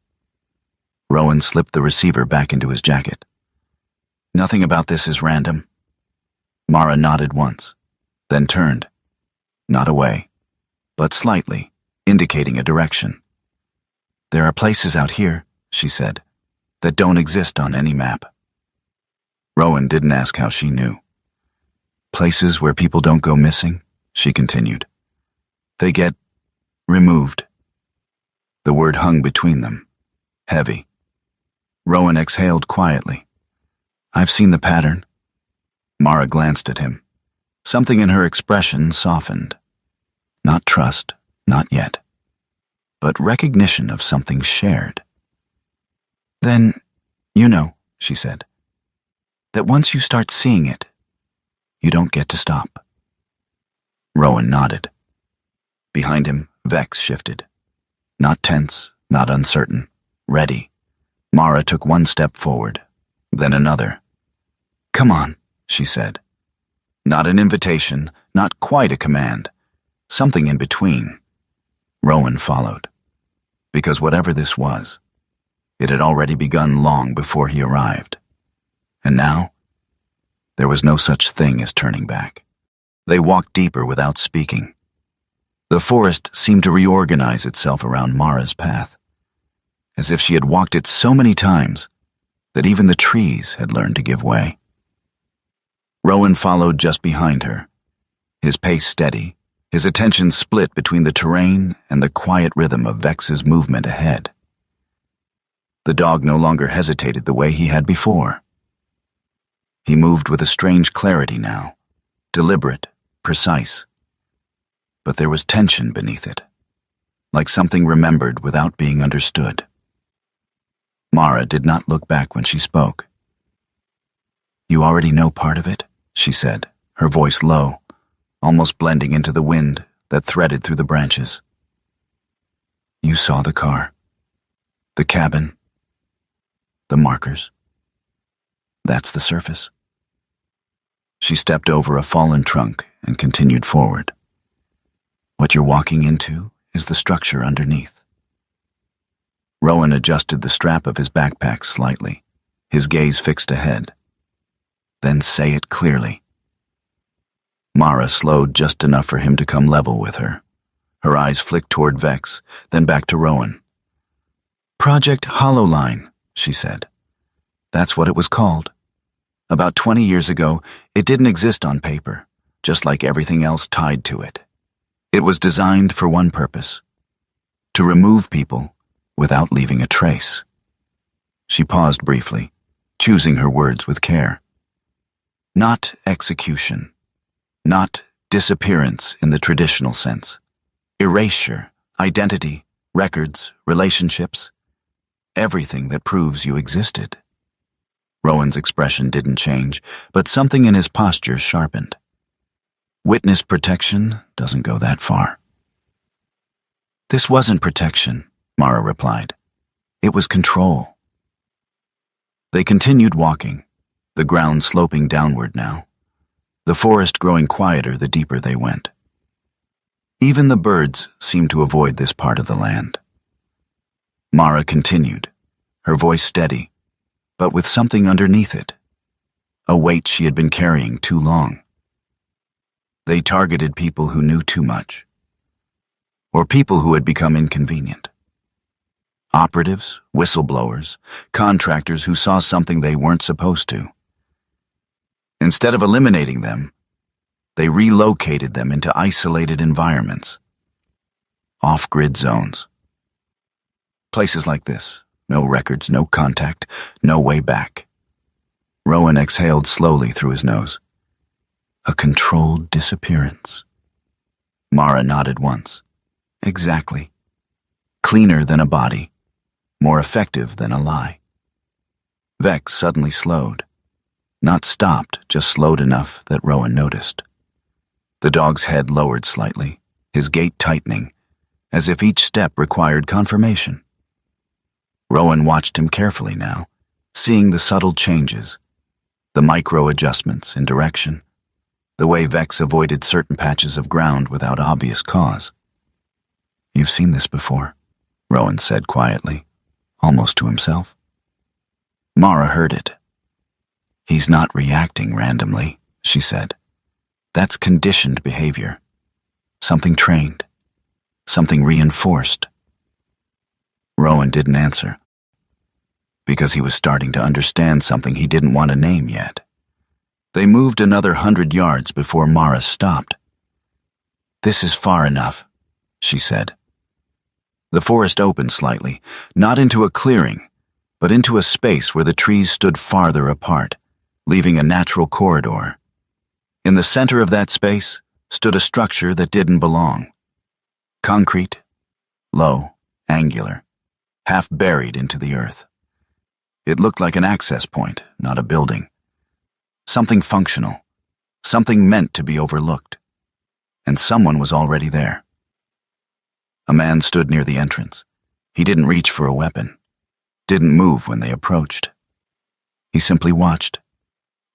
Rowan slipped the receiver back into his jacket. "Nothing about this is random." Mara nodded once, then turned. Not away, but slightly, indicating a direction. "There are places out here," she said, "that don't exist on any map." Rowan didn't ask how she knew. "Places where people don't go missing," she continued. "They get removed." The word hung between them, heavy. Rowan exhaled quietly. "I've seen the pattern." Mara glanced at him. Something in her expression softened. Not trust, not yet, but recognition of something shared. "Then, you know," she said, "that once you start seeing it, you don't get to stop." Rowan nodded. Behind him, Vex shifted. Not tense, not uncertain, ready. Mara took one step forward, then another. "Come on," she said. Not an invitation, not quite a command. Something in between. Rowan followed. Because whatever this was, it had already begun long before he arrived. And now, there was no such thing as turning back. They walked deeper without speaking. The forest seemed to reorganize itself around Mara's path, as if she had walked it so many times that even the trees had learned to give way. Rowan followed just behind her, his pace steady, his attention split between the terrain and the quiet rhythm of Vex's movement ahead. The dog no longer hesitated the way he had before. He moved with a strange clarity now, deliberate, precise. But there was tension beneath it, like something remembered without being understood. Mara did not look back when she spoke. "You already know part of it," she said, her voice low, almost blending into the wind that threaded through the branches. "You saw the car, the cabin, the markers. That's the surface." She stepped over a fallen trunk and continued forward. "What you're walking into is the structure underneath." Rowan adjusted the strap of his backpack slightly, his gaze fixed ahead. "Then say it clearly." Mara slowed just enough for him to come level with her. Her eyes flicked toward Vex, then back to Rowan. "Project Hollowline," she said. "That's what it was called. About 20 years ago, it didn't exist on paper, just like everything else tied to it. It was designed for one purpose: to remove people without leaving a trace." She paused briefly, choosing her words with care. Not execution, not disappearance in the traditional sense. Erasure, identity, records, relationships, everything that proves you existed. Rowan's expression didn't change, but something in his posture sharpened. Witness protection doesn't go that far. "This wasn't protection," Mara replied. "It was control." They continued walking, the ground sloping downward now, the forest growing quieter the deeper they went. Even the birds seemed to avoid this part of the land. Mara continued, her voice steady, but with something underneath it, a weight she had been carrying too long. They targeted people who knew too much, or people who had become inconvenient. Operatives, whistleblowers, contractors who saw something they weren't supposed to. Instead of eliminating them, they relocated them into isolated environments, off-grid zones. Places like this, no records, no contact, no way back. Rowan exhaled slowly through his nose. A controlled disappearance. Mara nodded once. Exactly. Cleaner than a body, more effective than a lie. Vex suddenly slowed. Not stopped, just slowed enough that Rowan noticed. The dog's head lowered slightly, his gait tightening, as if each step required confirmation. Rowan watched him carefully now, seeing the subtle changes, the micro-adjustments in direction, the way Vex avoided certain patches of ground without obvious cause. "You've seen this before," Rowan said quietly, almost to himself. Mara heard it. "He's not reacting randomly," she said. "That's conditioned behavior. Something trained. Something reinforced." Rowan didn't answer, because he was starting to understand something he didn't want to name yet. They moved another 100 yards before Mara stopped. "This is far enough," she said. The forest opened slightly, not into a clearing, but into a space where the trees stood farther apart, leaving a natural corridor. In the center of that space stood a structure that didn't belong. Concrete, low, angular, half buried into the earth. It looked like an access point, not a building. Something functional, something meant to be overlooked. And someone was already there. A man stood near the entrance. He didn't reach for a weapon, didn't move when they approached. He simply watched,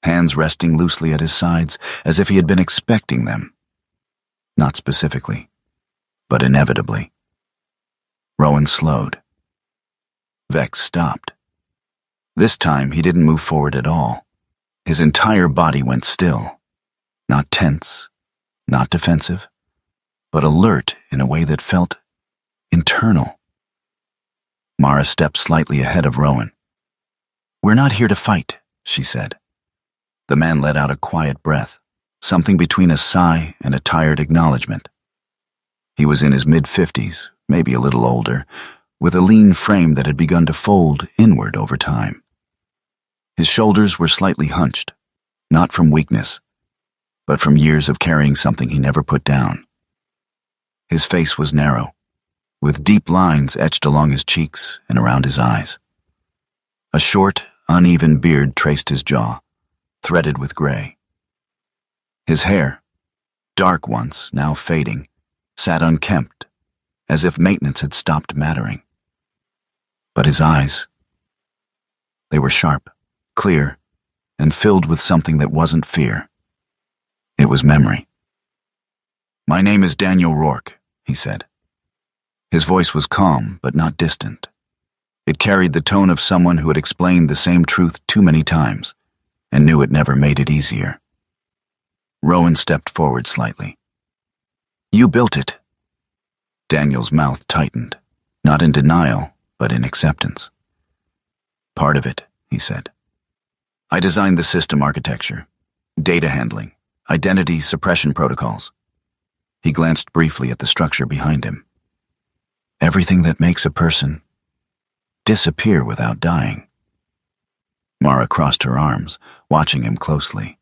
hands resting loosely at his sides as if he had been expecting them. Not specifically, but inevitably. Rowan slowed. Vex stopped. This time he didn't move forward at all. His entire body went still, not tense, not defensive, but alert in a way that felt internal. Mara stepped slightly ahead of Rowan. "We're not here to fight," she said. The man let out a quiet breath, something between a sigh and a tired acknowledgement. He was in his mid-50s, maybe a little older, with a lean frame that had begun to fold inward over time. His shoulders were slightly hunched, not from weakness, but from years of carrying something he never put down. His face was narrow, with deep lines etched along his cheeks and around his eyes. A short, uneven beard traced his jaw, threaded with gray. His hair, dark once, now fading, sat unkempt, as if maintenance had stopped mattering. But his eyes, they were sharp, clear, and filled with something that wasn't fear. It was memory. "My name is Daniel Rourke," he said. His voice was calm, but not distant. It carried the tone of someone who had explained the same truth too many times, and knew it never made it easier. Rowan stepped forward slightly. "You built it." Daniel's mouth tightened, not in denial, but in acceptance. "Part of it," he said. "I designed the system architecture, data handling, identity suppression protocols." He glanced briefly at the structure behind him. "Everything that makes a person disappear without dying." Mara crossed her arms, watching him closely.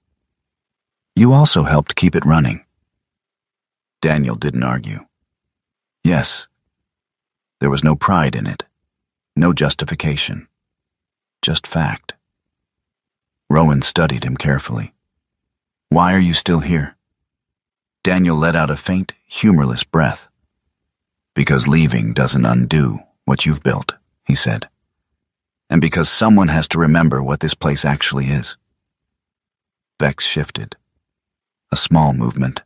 "You also helped keep it running." Daniel didn't argue. "Yes." There was no pride in it, no justification, just fact. Rowan studied him carefully. "Why are you still here?" Daniel let out a faint, humorless breath. "Because leaving doesn't undo what you've built," he said. "And because someone has to remember what this place actually is." Vex shifted. A small movement,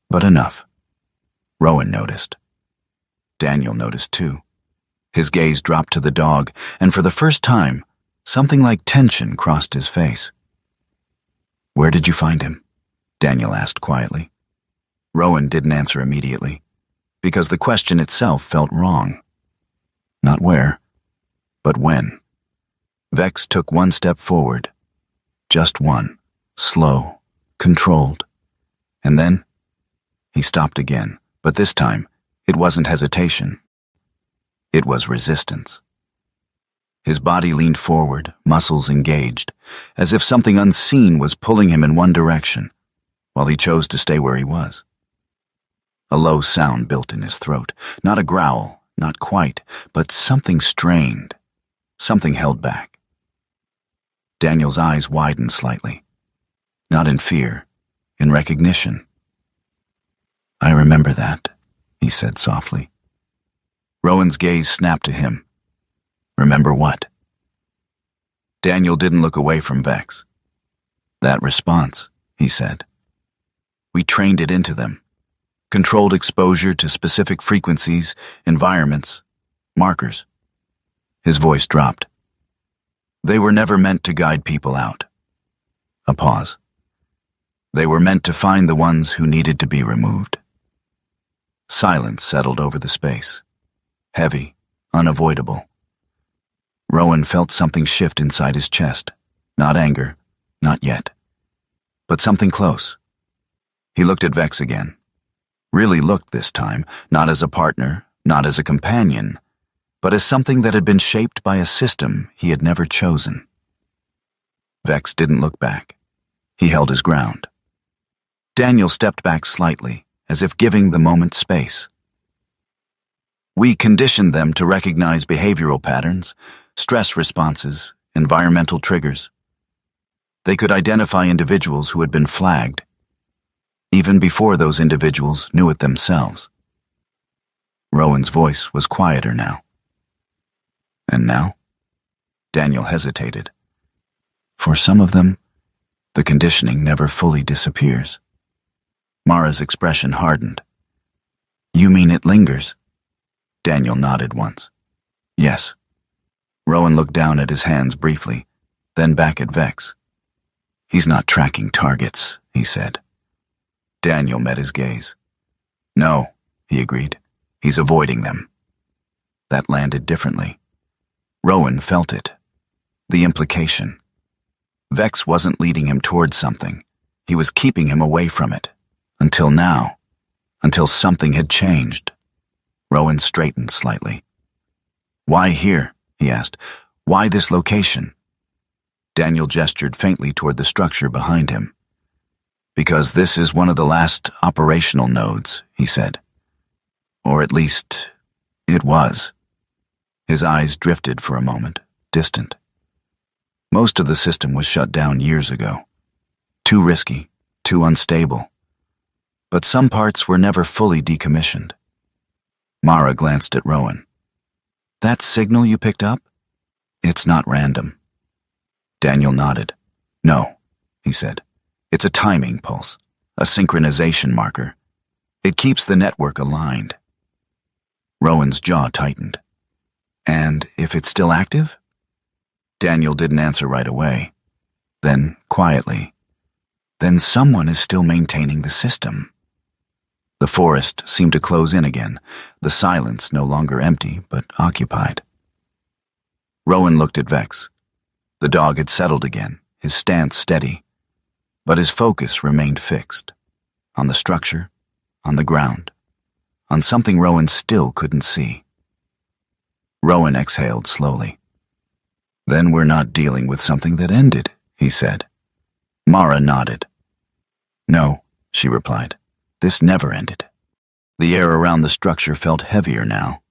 but enough. Rowan noticed. Daniel noticed too. His gaze dropped to the dog, and for the first time, something like tension crossed his face. "Where did you find him?" Daniel asked quietly. Rowan didn't answer immediately, because the question itself felt wrong. Not where, but when. Vex took one step forward. Just one, slow, controlled. And then, he stopped again, but this time, it wasn't hesitation. It was resistance. His body leaned forward, muscles engaged, as if something unseen was pulling him in one direction, while he chose to stay where he was. A low sound built in his throat, not a growl, not quite, but something strained, something held back. Daniel's eyes widened slightly, not in fear, in recognition. "I remember that," he said softly. Rowan's gaze snapped to him. "Remember what?" Daniel didn't look away from Vex. "That response," he said. "We trained it into them. Controlled exposure to specific frequencies, environments, markers." His voice dropped. "They were never meant to guide people out." A pause. "They were meant to find the ones who needed to be removed." Silence settled over the space. Heavy, unavoidable. Rowan felt something shift inside his chest. Not anger, not yet. But something close. He looked at Vex again. Really looked this time, not as a partner, not as a companion, but as something that had been shaped by a system he had never chosen. Vex didn't look back. He held his ground. Daniel stepped back slightly, as if giving the moment space. We conditioned them to recognize behavioral patterns, stress responses, environmental triggers. They could identify individuals who had been flagged, even before those individuals knew it themselves. Rowan's voice was quieter now. And now? Daniel hesitated. For some of them, the conditioning never fully disappears. Mara's expression hardened. You mean it lingers? Daniel nodded once. Yes. Rowan looked down at his hands briefly, then back at Vex. He's not tracking targets, he said. Daniel met his gaze. No, he agreed. He's avoiding them. That landed differently. Rowan felt it. The implication. Vex wasn't leading him towards something. He was keeping him away from it. Until now. Until something had changed. Rowan straightened slightly. Why here? He asked. Why this location? Daniel gestured faintly toward the structure behind him. Because this is one of the last operational nodes, he said. Or at least, it was. His eyes drifted for a moment, distant. Most of the system was shut down years ago. Too risky, too unstable. But some parts were never fully decommissioned. Mara glanced at Rowan. That signal you picked up? It's not random. Daniel nodded. No, he said. It's a timing pulse, a synchronization marker. It keeps the network aligned. Rowan's jaw tightened. And if it's still active? Daniel didn't answer right away. Then, quietly, then someone is still maintaining the system. The forest seemed to close in again, the silence no longer empty but occupied. Rowan looked at Vex. The dog had settled again, his stance steady, but his focus remained fixed, on the structure, on the ground, on something Rowan still couldn't see. Rowan exhaled slowly. Then we're not dealing with something that ended, he said. Mara nodded. No, she replied. This never ended. The air around the structure felt heavier now,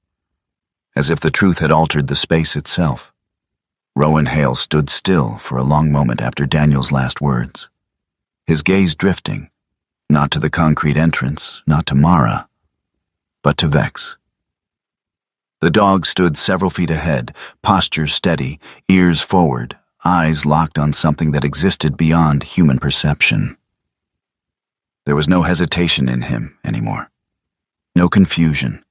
as if the truth had altered the space itself. Rowan Hale stood still for a long moment after Daniel's last words, his gaze drifting, not to the concrete entrance, not to Mara, but to Vex. The dog stood several feet ahead, posture steady, ears forward, eyes locked on something that existed beyond human perception. There was no hesitation in him anymore, no confusion,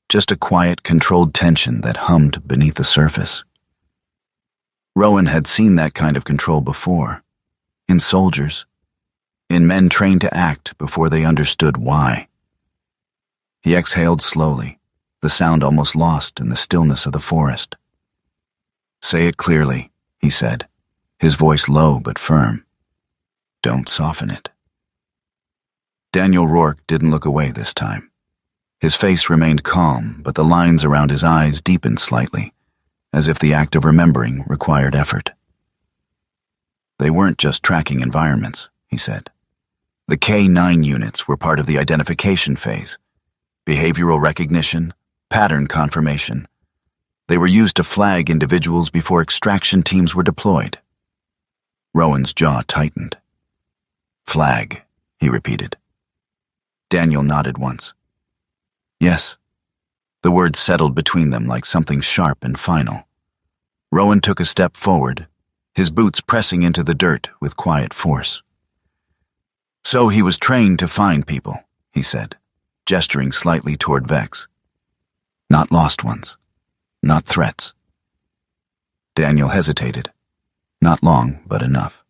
just a quiet, controlled tension that hummed beneath the surface. Rowan had seen that kind of control before, in soldiers, in men trained to act before they understood why. He exhaled slowly, the sound almost lost in the stillness of the forest. Say it clearly, he said, his voice low but firm. Don't soften it. Daniel Rourke didn't look away this time. His face remained calm, but the lines around his eyes deepened slightly, as if the act of remembering required effort. They weren't just tracking environments, he said. The K-9 units were part of the identification phase, behavioral recognition, pattern confirmation. They were used to flag individuals before extraction teams were deployed. Rowan's jaw tightened. Flag, he repeated. Daniel nodded once. Yes. The words settled between them like something sharp and final. Rowan took a step forward, his boots pressing into the dirt with quiet force. So he was trained to find people, he said, gesturing slightly toward Vex. Not lost ones, not threats. Daniel hesitated. Not long, but enough.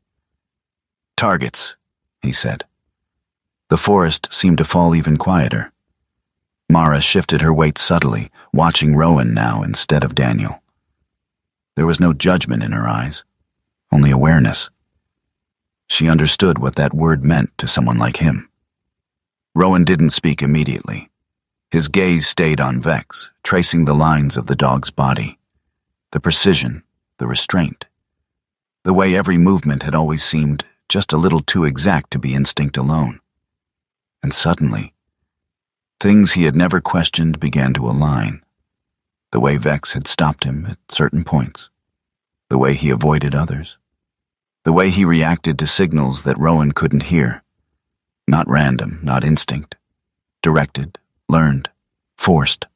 Targets, he said. The forest seemed to fall even quieter. Mara shifted her weight subtly, watching Rowan now instead of Daniel. There was no judgment in her eyes, only awareness. She understood what that word meant to someone like him. Rowan didn't speak immediately. His gaze stayed on Vex, tracing the lines of the dog's body. The precision, the restraint. The way every movement had always seemed just a little too exact to be instinct alone. And suddenly, things he had never questioned began to align. The way Vex had stopped him at certain points, the way he avoided others, the way he reacted to signals that Rowan couldn't hear. Not random, not instinct. Directed, learned, forced.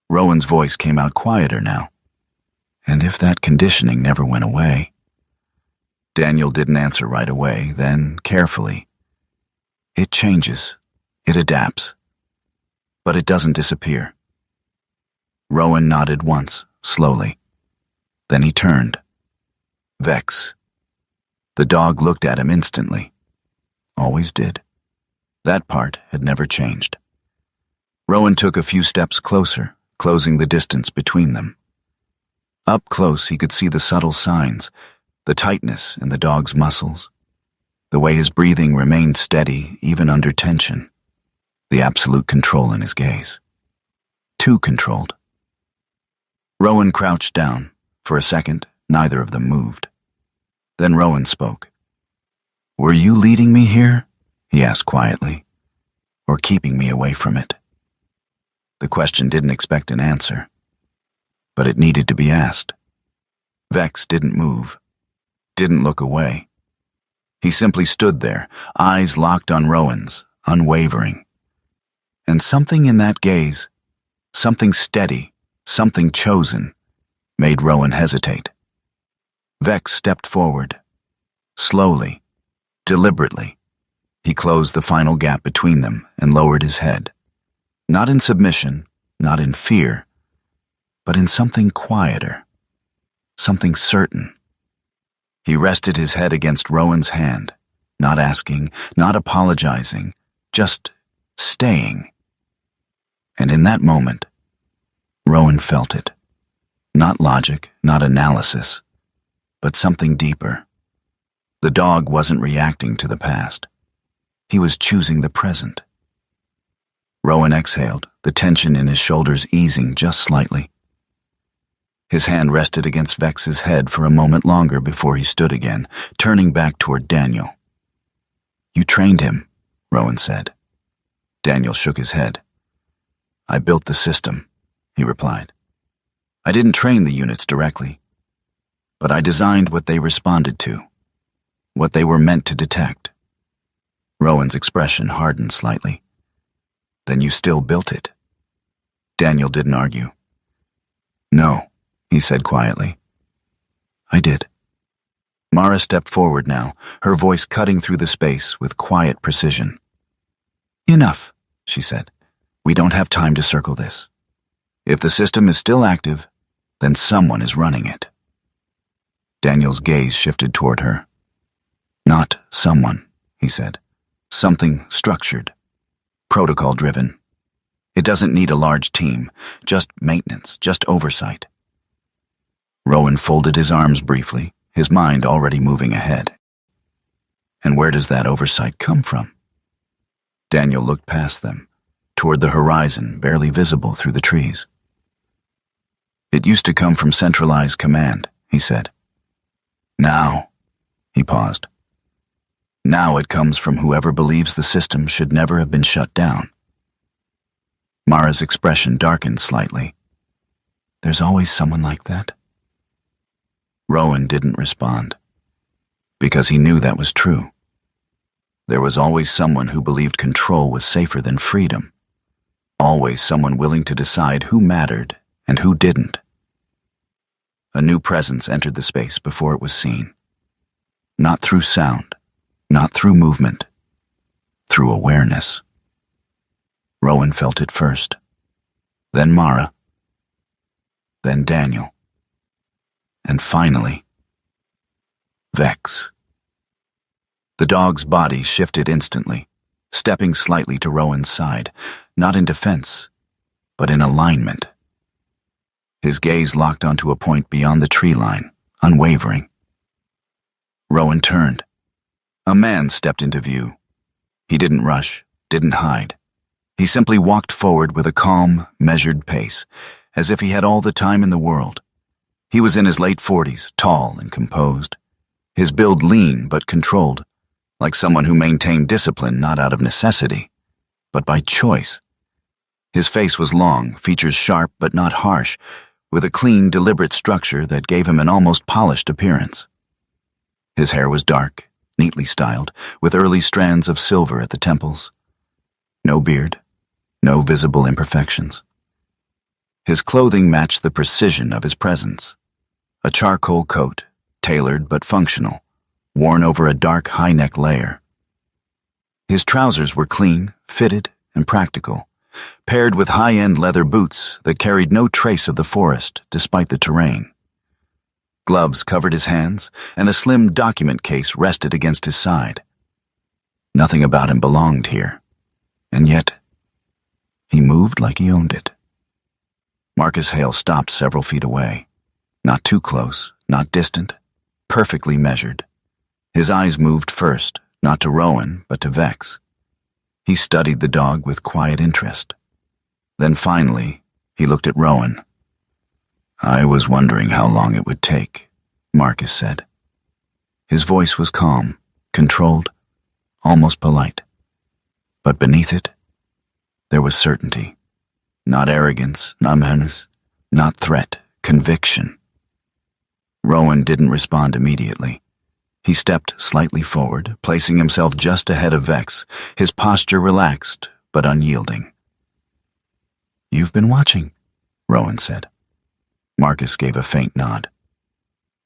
Rowan's voice came out quieter now. And if that conditioning never went away? Daniel didn't answer right away, then carefully. It changes. It adapts. But it doesn't disappear. Rowan nodded once, slowly. Then he turned. Vex. The dog looked at him instantly. Always did. That part had never changed. Rowan took a few steps closer, closing the distance between them. Up close, he could see the subtle signs, the tightness in the dog's muscles, the way his breathing remained steady even under tension, the absolute control in his gaze. Too controlled. Rowan crouched down. For a second, neither of them moved. Then Rowan spoke. "Were you leading me here?" he asked quietly. "Or keeping me away from it?" The question didn't expect an answer, but it needed to be asked. Vex didn't move, didn't look away. He simply stood there, eyes locked on Rowan's, unwavering. And something in that gaze, something steady, something chosen, made Rowan hesitate. Vex stepped forward. Slowly, deliberately, he closed the final gap between them and lowered his head. Not in submission, not in fear, but in something quieter, something certain. He rested his head against Rowan's hand, not asking, not apologizing, just staying. And in that moment, Rowan felt it. Not logic, not analysis, but something deeper. The dog wasn't reacting to the past. He was choosing the present. Rowan exhaled, the tension in his shoulders easing just slightly. His hand rested against Vex's head for a moment longer before he stood again, turning back toward Daniel. "You trained him," Rowan said. Daniel shook his head. "I built the system," he replied. "I didn't train the units directly, but I designed what they responded to, what they were meant to detect." Rowan's expression hardened slightly. "Then you still built it?" Daniel didn't argue. "No," he said quietly. "I did." Mara stepped forward now, her voice cutting through the space with quiet precision. "Enough," she said. "We don't have time to circle this. If the system is still active, then someone is running it." Daniel's gaze shifted toward her. "Not someone," he said. "Something structured, protocol-driven. It doesn't need a large team, just maintenance, just oversight." Rowan folded his arms briefly, his mind already moving ahead. "And where does that oversight come from?" Daniel looked past them, toward the horizon barely visible through the trees. "It used to come from centralized command," he said. "Now," he paused. "Now it comes from whoever believes the system should never have been shut down." Mara's expression darkened slightly. "There's always someone like that?" Rowan didn't respond, because he knew that was true. There was always someone who believed control was safer than freedom. Always someone willing to decide who mattered and who didn't. A new presence entered the space before it was seen. Not through sound, not through movement, through awareness. Rowan felt it first, then Mara, then Daniel, and finally, Vex. The dog's body shifted instantly, stepping slightly to Rowan's side, not in defense, but in alignment. His gaze locked onto a point beyond the tree line, unwavering. Rowan turned. A man stepped into view. He didn't rush, didn't hide. He simply walked forward with a calm, measured pace, as if he had all the time in the world. He was in his late 40s, tall and composed. his build lean but controlled, like someone who maintained discipline not out of necessity, but by choice. His face was long, features sharp but not harsh, with a clean, deliberate structure that gave him an almost polished appearance. His hair was dark, neatly styled, with early strands of silver at the temples. No beard, no visible imperfections. His clothing matched the precision of his presence. A charcoal coat, tailored but functional, worn over a dark high-neck layer. His trousers were clean, fitted, and practical, paired with high-end leather boots that carried no trace of the forest despite the terrain. Gloves covered his hands, and a slim document case rested against his side. Nothing about him belonged here, and yet he moved like he owned it. Marcus Hale stopped several feet away. Not too close, not distant, perfectly measured. His eyes moved first, not to Rowan, but to Vex. He studied the dog with quiet interest. Then finally, he looked at Rowan. "I was wondering how long it would take," Marcus said. His voice was calm, controlled, almost polite. But beneath it, there was certainty. Not arrogance, not menace, not threat, conviction. Rowan didn't respond immediately. He stepped slightly forward, placing himself just ahead of Vex, his posture relaxed but unyielding. "You've been watching," Rowan said. Marcus gave a faint nod.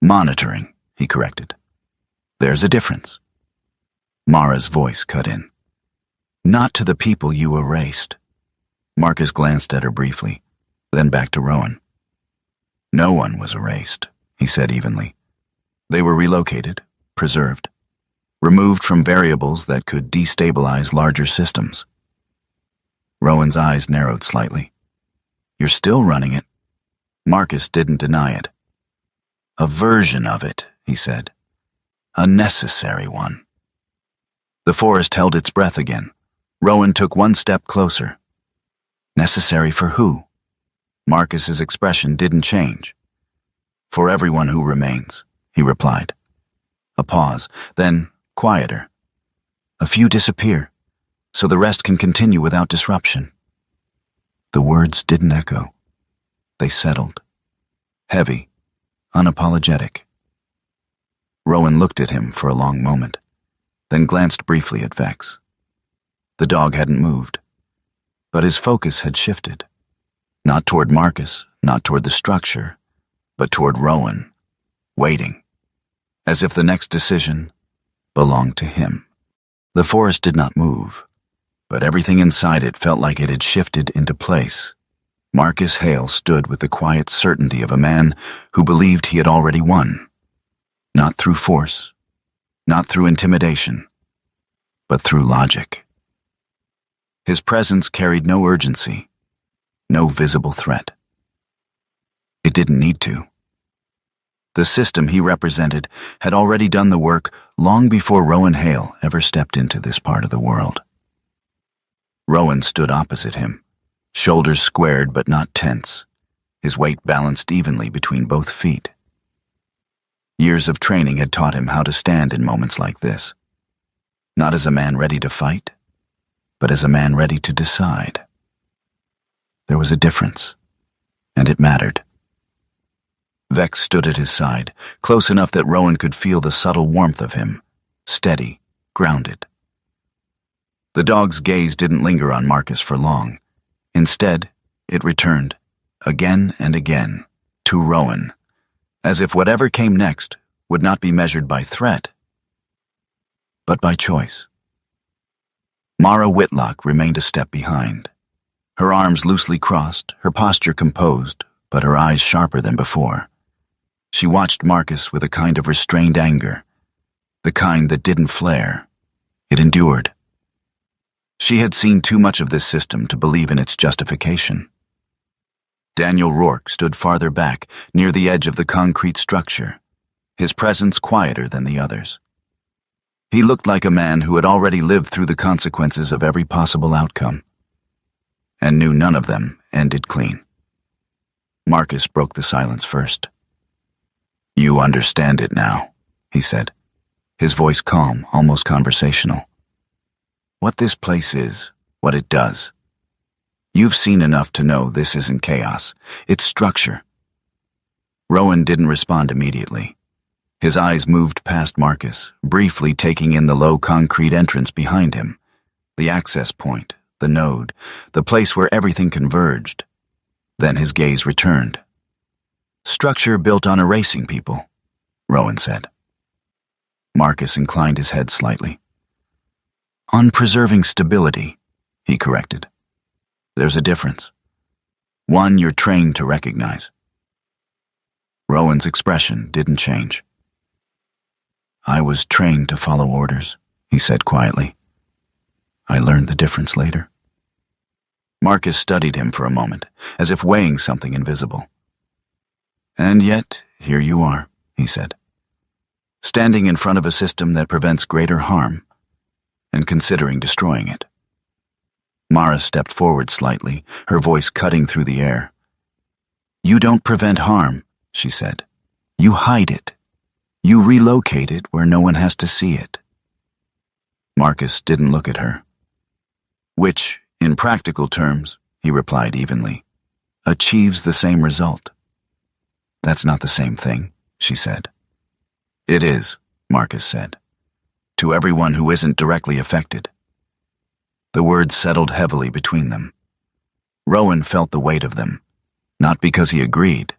"Monitoring," he corrected. "There's a difference." Mara's voice cut in. "Not to the people you erased." Marcus glanced at her briefly, then back to Rowan. "No one was erased," he said evenly. "They were relocated, preserved, removed from variables that could destabilize larger systems." Rowan's eyes narrowed slightly. "You're still running it." Marcus didn't deny it. "A version of it," he said. "A necessary one." The forest held its breath again. Rowan took one step closer. "Necessary for who?" Marcus's expression didn't change. "For everyone who remains," he replied. A pause, then quieter. "A few disappear, so the rest can continue without disruption." The words didn't echo. They settled. Heavy, unapologetic. Rowan looked at him for a long moment, then glanced briefly at Vex. The dog hadn't moved, but his focus had shifted. Not toward Marcus, not toward the structure, but toward Rowan, waiting, as if the next decision belonged to him. The forest did not move, but everything inside it felt like it had shifted into place. Marcus Hale stood with the quiet certainty of a man who believed he had already won. Not through force, not through intimidation, but through logic. His presence carried no urgency, no visible threat. It didn't need to. The system he represented had already done the work long before Rowan Hale ever stepped into this part of the world. Rowan stood opposite him, shoulders squared but not tense, his weight balanced evenly between both feet. Years of training had taught him how to stand in moments like this, not as a man ready to fight, but as a man ready to decide. There was a difference, and it mattered. Vex stood at his side, close enough that Rowan could feel the subtle warmth of him, steady, grounded. The dog's gaze didn't linger on Marcus for long. Instead, it returned, again and again, to Rowan, as if whatever came next would not be measured by threat, but by choice. Mara Whitlock remained a step behind, her arms loosely crossed, her posture composed, but her eyes sharper than before. She watched Marcus with a kind of restrained anger, the kind that didn't flare. It endured. She had seen too much of this system to believe in its justification. Daniel Rourke stood farther back, near the edge of the concrete structure, his presence quieter than the others. He looked like a man who had already lived through the consequences of every possible outcome, and knew none of them ended clean. Marcus broke the silence first. "You understand it now," he said. his voice calm, almost conversational. "What this place is, what it does. You've seen enough to know this isn't chaos. It's structure." Rowan didn't respond immediately. His eyes moved past Marcus, briefly taking in the low concrete entrance behind him, the access point, the node, the place where everything converged. Then his gaze returned. "Structure built on erasing people," Rowan said. Marcus inclined his head slightly. "On preserving stability," he corrected. "There's a difference. One you're trained to recognize." Rowan's expression didn't change. "I was trained to follow orders," he said quietly. "I learned the difference later." Marcus studied him for a moment, as if weighing something invisible. "And yet, here you are," he said, "standing in front of a system that prevents greater harm, and considering destroying it." Mara stepped forward slightly, her voice cutting through the air. "You don't prevent harm," she said. "You hide it. You relocate it where no one has to see it." Marcus didn't look at her. "Which, in practical terms," he replied evenly, "achieves the same result." "That's not the same thing," she said. "It is," Marcus said, "to everyone who isn't directly affected." The words settled heavily between them. Rowan felt the weight of them, not because he agreed,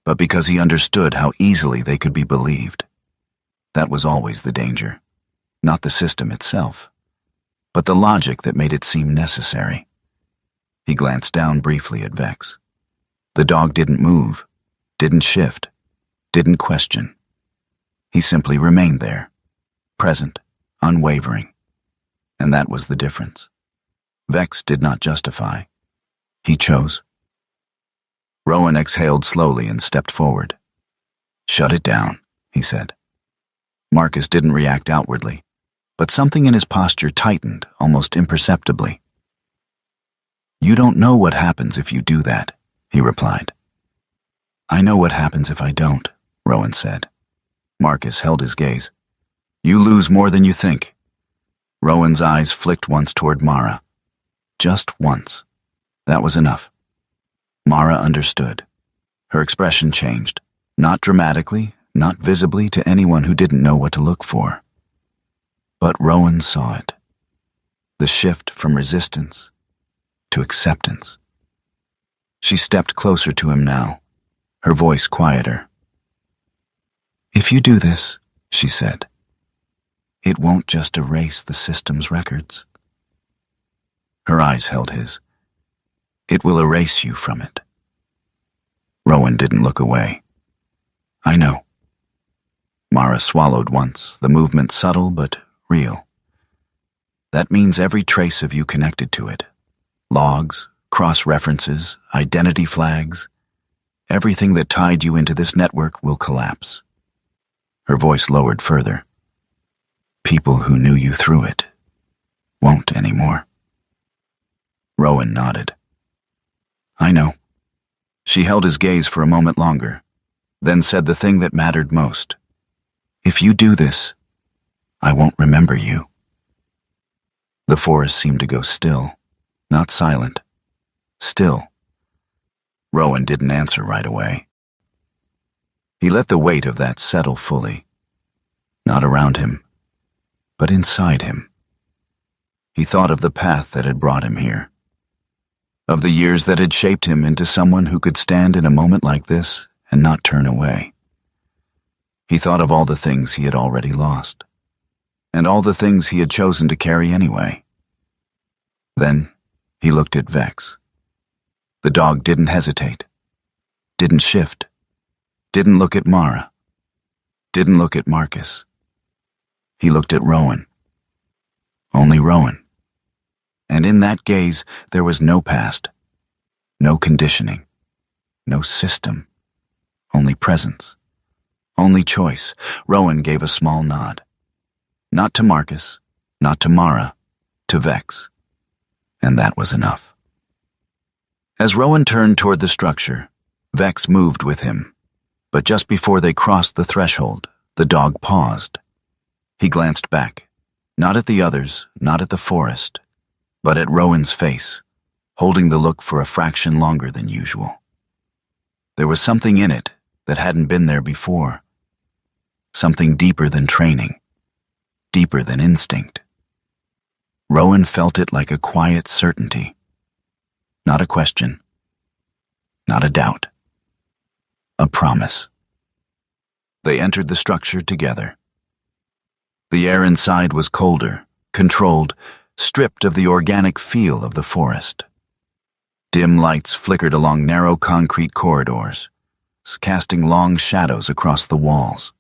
but because he understood how easily they could be believed. That was always the danger, not the system itself, but the logic that made it seem necessary. He glanced down briefly at Vex. The dog didn't move, didn't shift, didn't question. He simply remained there, present, unwavering. And that was the difference. Vex did not justify. He chose. Rowan exhaled slowly and stepped forward. "Shut it down," he said. Marcus didn't react outwardly, but something in his posture tightened almost imperceptibly. "You don't know what happens if you do that," he replied. "I know what happens if I don't," Rowan said. Marcus held his gaze. "You lose more than you think." Rowan's eyes flicked once toward Mara. Just once. That was enough. Mara understood. Her expression changed, not dramatically, not visibly to anyone who didn't know what to look for. But Rowan saw it. The shift from resistance to acceptance. She stepped closer to him now, her voice quieter. "If you do this," she said, "it won't just erase the system's records." Her eyes held his. "It will erase you from it." Rowan didn't look away. "I know." Mara swallowed once, the movement subtle but real. "That means every trace of you connected to it. Logs, cross-references, identity flags. Everything that tied you into this network will collapse." Her voice lowered further. "People who knew you through it won't anymore." Rowan nodded. "I know." She held his gaze for a moment longer, then said the thing that mattered most. "If you do this, I won't remember you." The forest seemed to go still, not silent. Still. Rowan didn't answer right away. He let the weight of that settle fully. Not around him, but inside him. He thought of the path that had brought him here. Of the years that had shaped him into someone who could stand in a moment like this and not turn away. He thought of all the things he had already lost, and all the things he had chosen to carry anyway. Then he looked at Vex. The dog didn't hesitate, didn't shift, didn't look at Mara, didn't look at Marcus. He looked at Rowan. Only Rowan. And in that gaze, there was no past, no conditioning, no system, only presence, only choice. Rowan gave a small nod. Not to Marcus, not to Mara, to Vex. And that was enough. As Rowan turned toward the structure, Vex moved with him. But just before they crossed the threshold, the dog paused. He glanced back, not at the others, not at the forest, but at Rowan's face, holding the look for a fraction longer than usual. There was something in it that hadn't been there before. Something deeper than training, deeper than instinct. Rowan felt it like a quiet certainty. Not a question, not a doubt. A promise. They entered the structure together. The air inside was colder, controlled, stripped of the organic feel of the forest. Dim lights flickered along narrow concrete corridors, casting long shadows across the walls.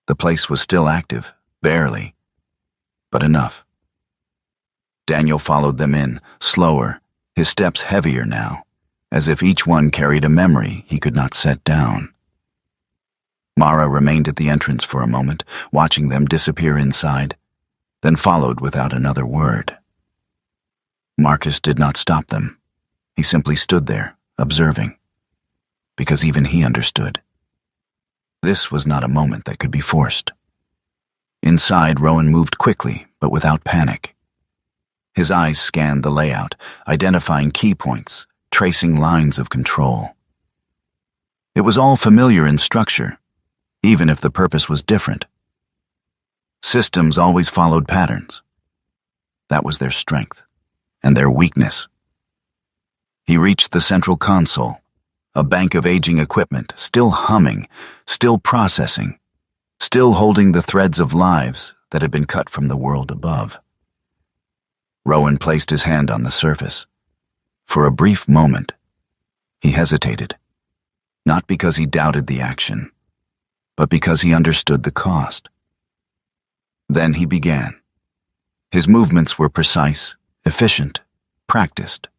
The place was still active, barely, but enough. Daniel followed them in, slower, his steps heavier now, as if each one carried a memory he could not set down. Mara remained at the entrance for a moment, watching them disappear inside, then followed without another word. Marcus did not stop them. He simply stood there, observing, because even he understood. This was not a moment that could be forced. Inside, Rowan moved quickly, but without panic. His eyes scanned the layout, identifying key points, tracing lines of control. It was all familiar in structure, even if the purpose was different. Systems always followed patterns. That was their strength, and their weakness. He reached the central console, a bank of aging equipment, still humming, still processing, still holding the threads of lives that had been cut from the world above. Rowan placed his hand on the surface. For a brief moment, he hesitated, not because he doubted the action, but because he understood the cost. Then he began. His movements were precise, efficient, practiced.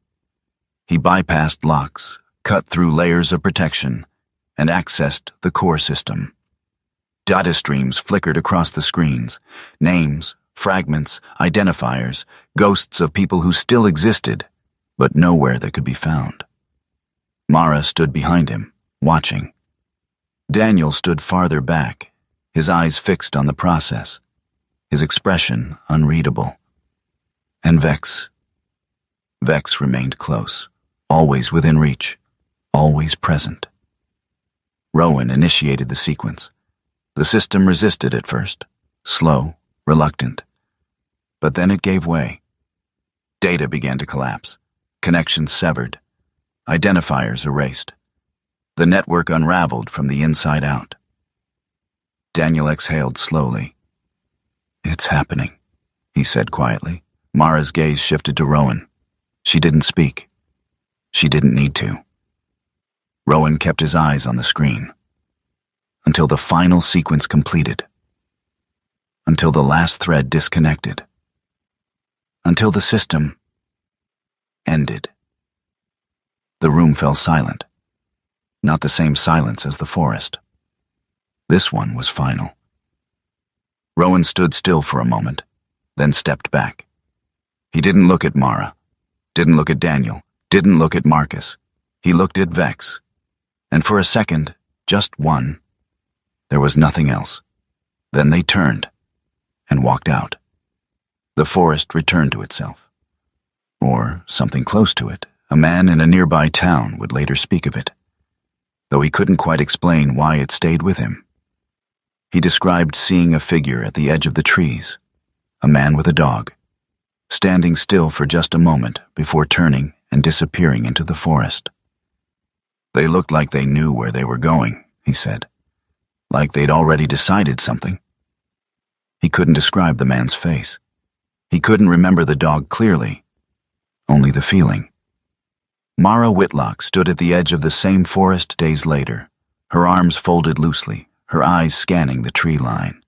He bypassed locks, cut through layers of protection, and accessed the core system. Data streams flickered across the screens, names, fragments, identifiers, ghosts of people who still existed, but nowhere that could be found. Mara stood behind him, watching. Daniel stood farther back, his eyes fixed on the process, his expression unreadable. And Vex. Vex remained close, always within reach, always present. Rowan initiated the sequence. The system resisted at first, slow, reluctant. But then it gave way. Data began to collapse, connections severed, identifiers erased. The network unraveled from the inside out. Daniel exhaled slowly. "It's happening," he said quietly. Mara's gaze shifted to Rowan. She didn't speak. She didn't need to. Rowan kept his eyes on the screen. Until the final sequence completed. Until the last thread disconnected. Until the system ended. The room fell silent. Not the same silence as the forest. This one was final. Rowan stood still for a moment, then stepped back. He didn't look at Mara, didn't look at Daniel, didn't look at Marcus. He looked at Vex. And for a second, just one, there was nothing else. Then they turned and walked out. The forest returned to itself. Or something close to it. A man in a nearby town would later speak of it, though he couldn't quite explain why it stayed with him. He described seeing a figure at the edge of the trees, a man with a dog, standing still for just a moment before turning and disappearing into the forest. They looked like they knew where they were going, he said, like they'd already decided something. He couldn't describe the man's face. He couldn't remember the dog clearly, only the feeling. Mara Whitlock stood at the edge of the same forest days later, her arms folded loosely, her eyes scanning the tree line.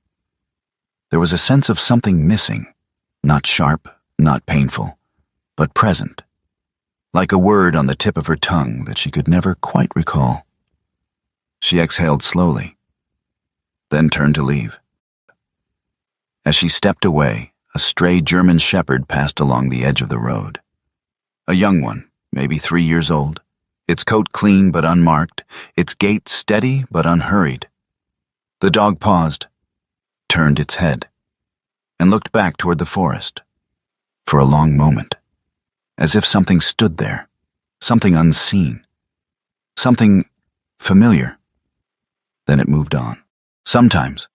There was a sense of something missing, not sharp, not painful, but present, like a word on the tip of her tongue that she could never quite recall. She exhaled slowly, then turned to leave. As she stepped away, a stray German shepherd passed along the edge of the road. A young one, maybe 3 years old, its coat clean but unmarked, its gait steady but unhurried. The dog paused, turned its head and looked back toward the forest for a long moment, as if something stood there, something unseen, something familiar. Then it moved on. Sometimes,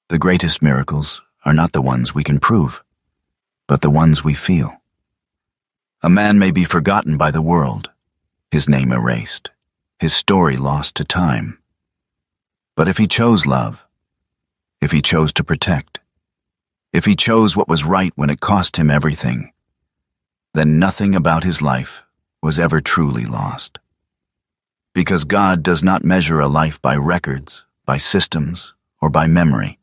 the greatest miracles are not the ones we can prove, but the ones we feel. A man may be forgotten by the world, his name erased, his story lost to time. But if he chose love, if he chose to protect, if he chose what was right when it cost him everything, then nothing about his life was ever truly lost. Because God does not measure a life by records, by systems, or by memory.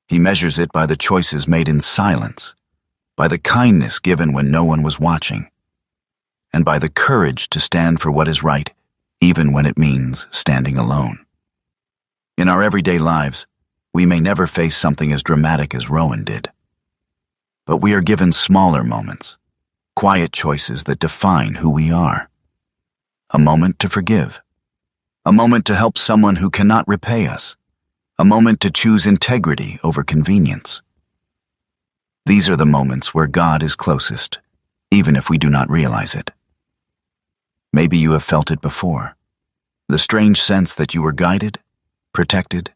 He measures it by the choices made in silence, by the kindness given when no one was watching, and by the courage to stand for what is right, even when it means standing alone. In our everyday lives, we may never face something as dramatic as Rowan did. But we are given smaller moments, quiet choices that define who we are. A moment to forgive. A moment to help someone who cannot repay us. A moment to choose integrity over convenience. These are the moments where God is closest, even if we do not realize it. Maybe you have felt it before. The strange sense that you were guided, protected,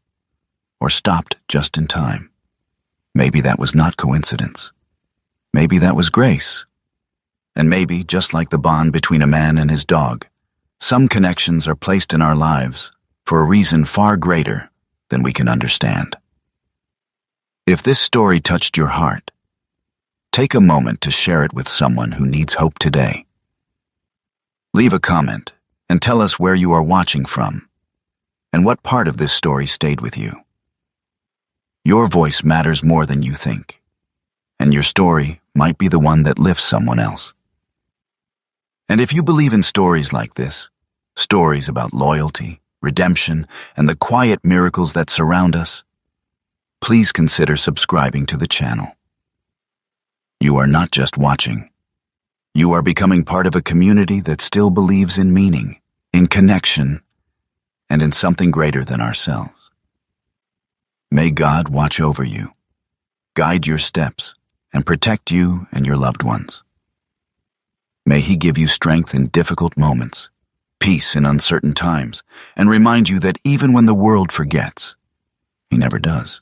or stopped just in time. Maybe that was not coincidence. Maybe that was grace. And maybe, just like the bond between a man and his dog, some connections are placed in our lives for a reason far greater than we can understand. If this story touched your heart, take a moment to share it with someone who needs hope today. Leave a comment and tell us where you are watching from and what part of this story stayed with you. Your voice matters more than you think, and your story might be the one that lifts someone else. And if you believe in stories like this, stories about loyalty, redemption, and the quiet miracles that surround us, please consider subscribing to the channel. You are not just watching. You are becoming part of a community that still believes in meaning, in connection, and in something greater than ourselves. May God watch over you, guide your steps, and protect you and your loved ones. May He give you strength in difficult moments, peace in uncertain times, and remind you that even when the world forgets, He never does.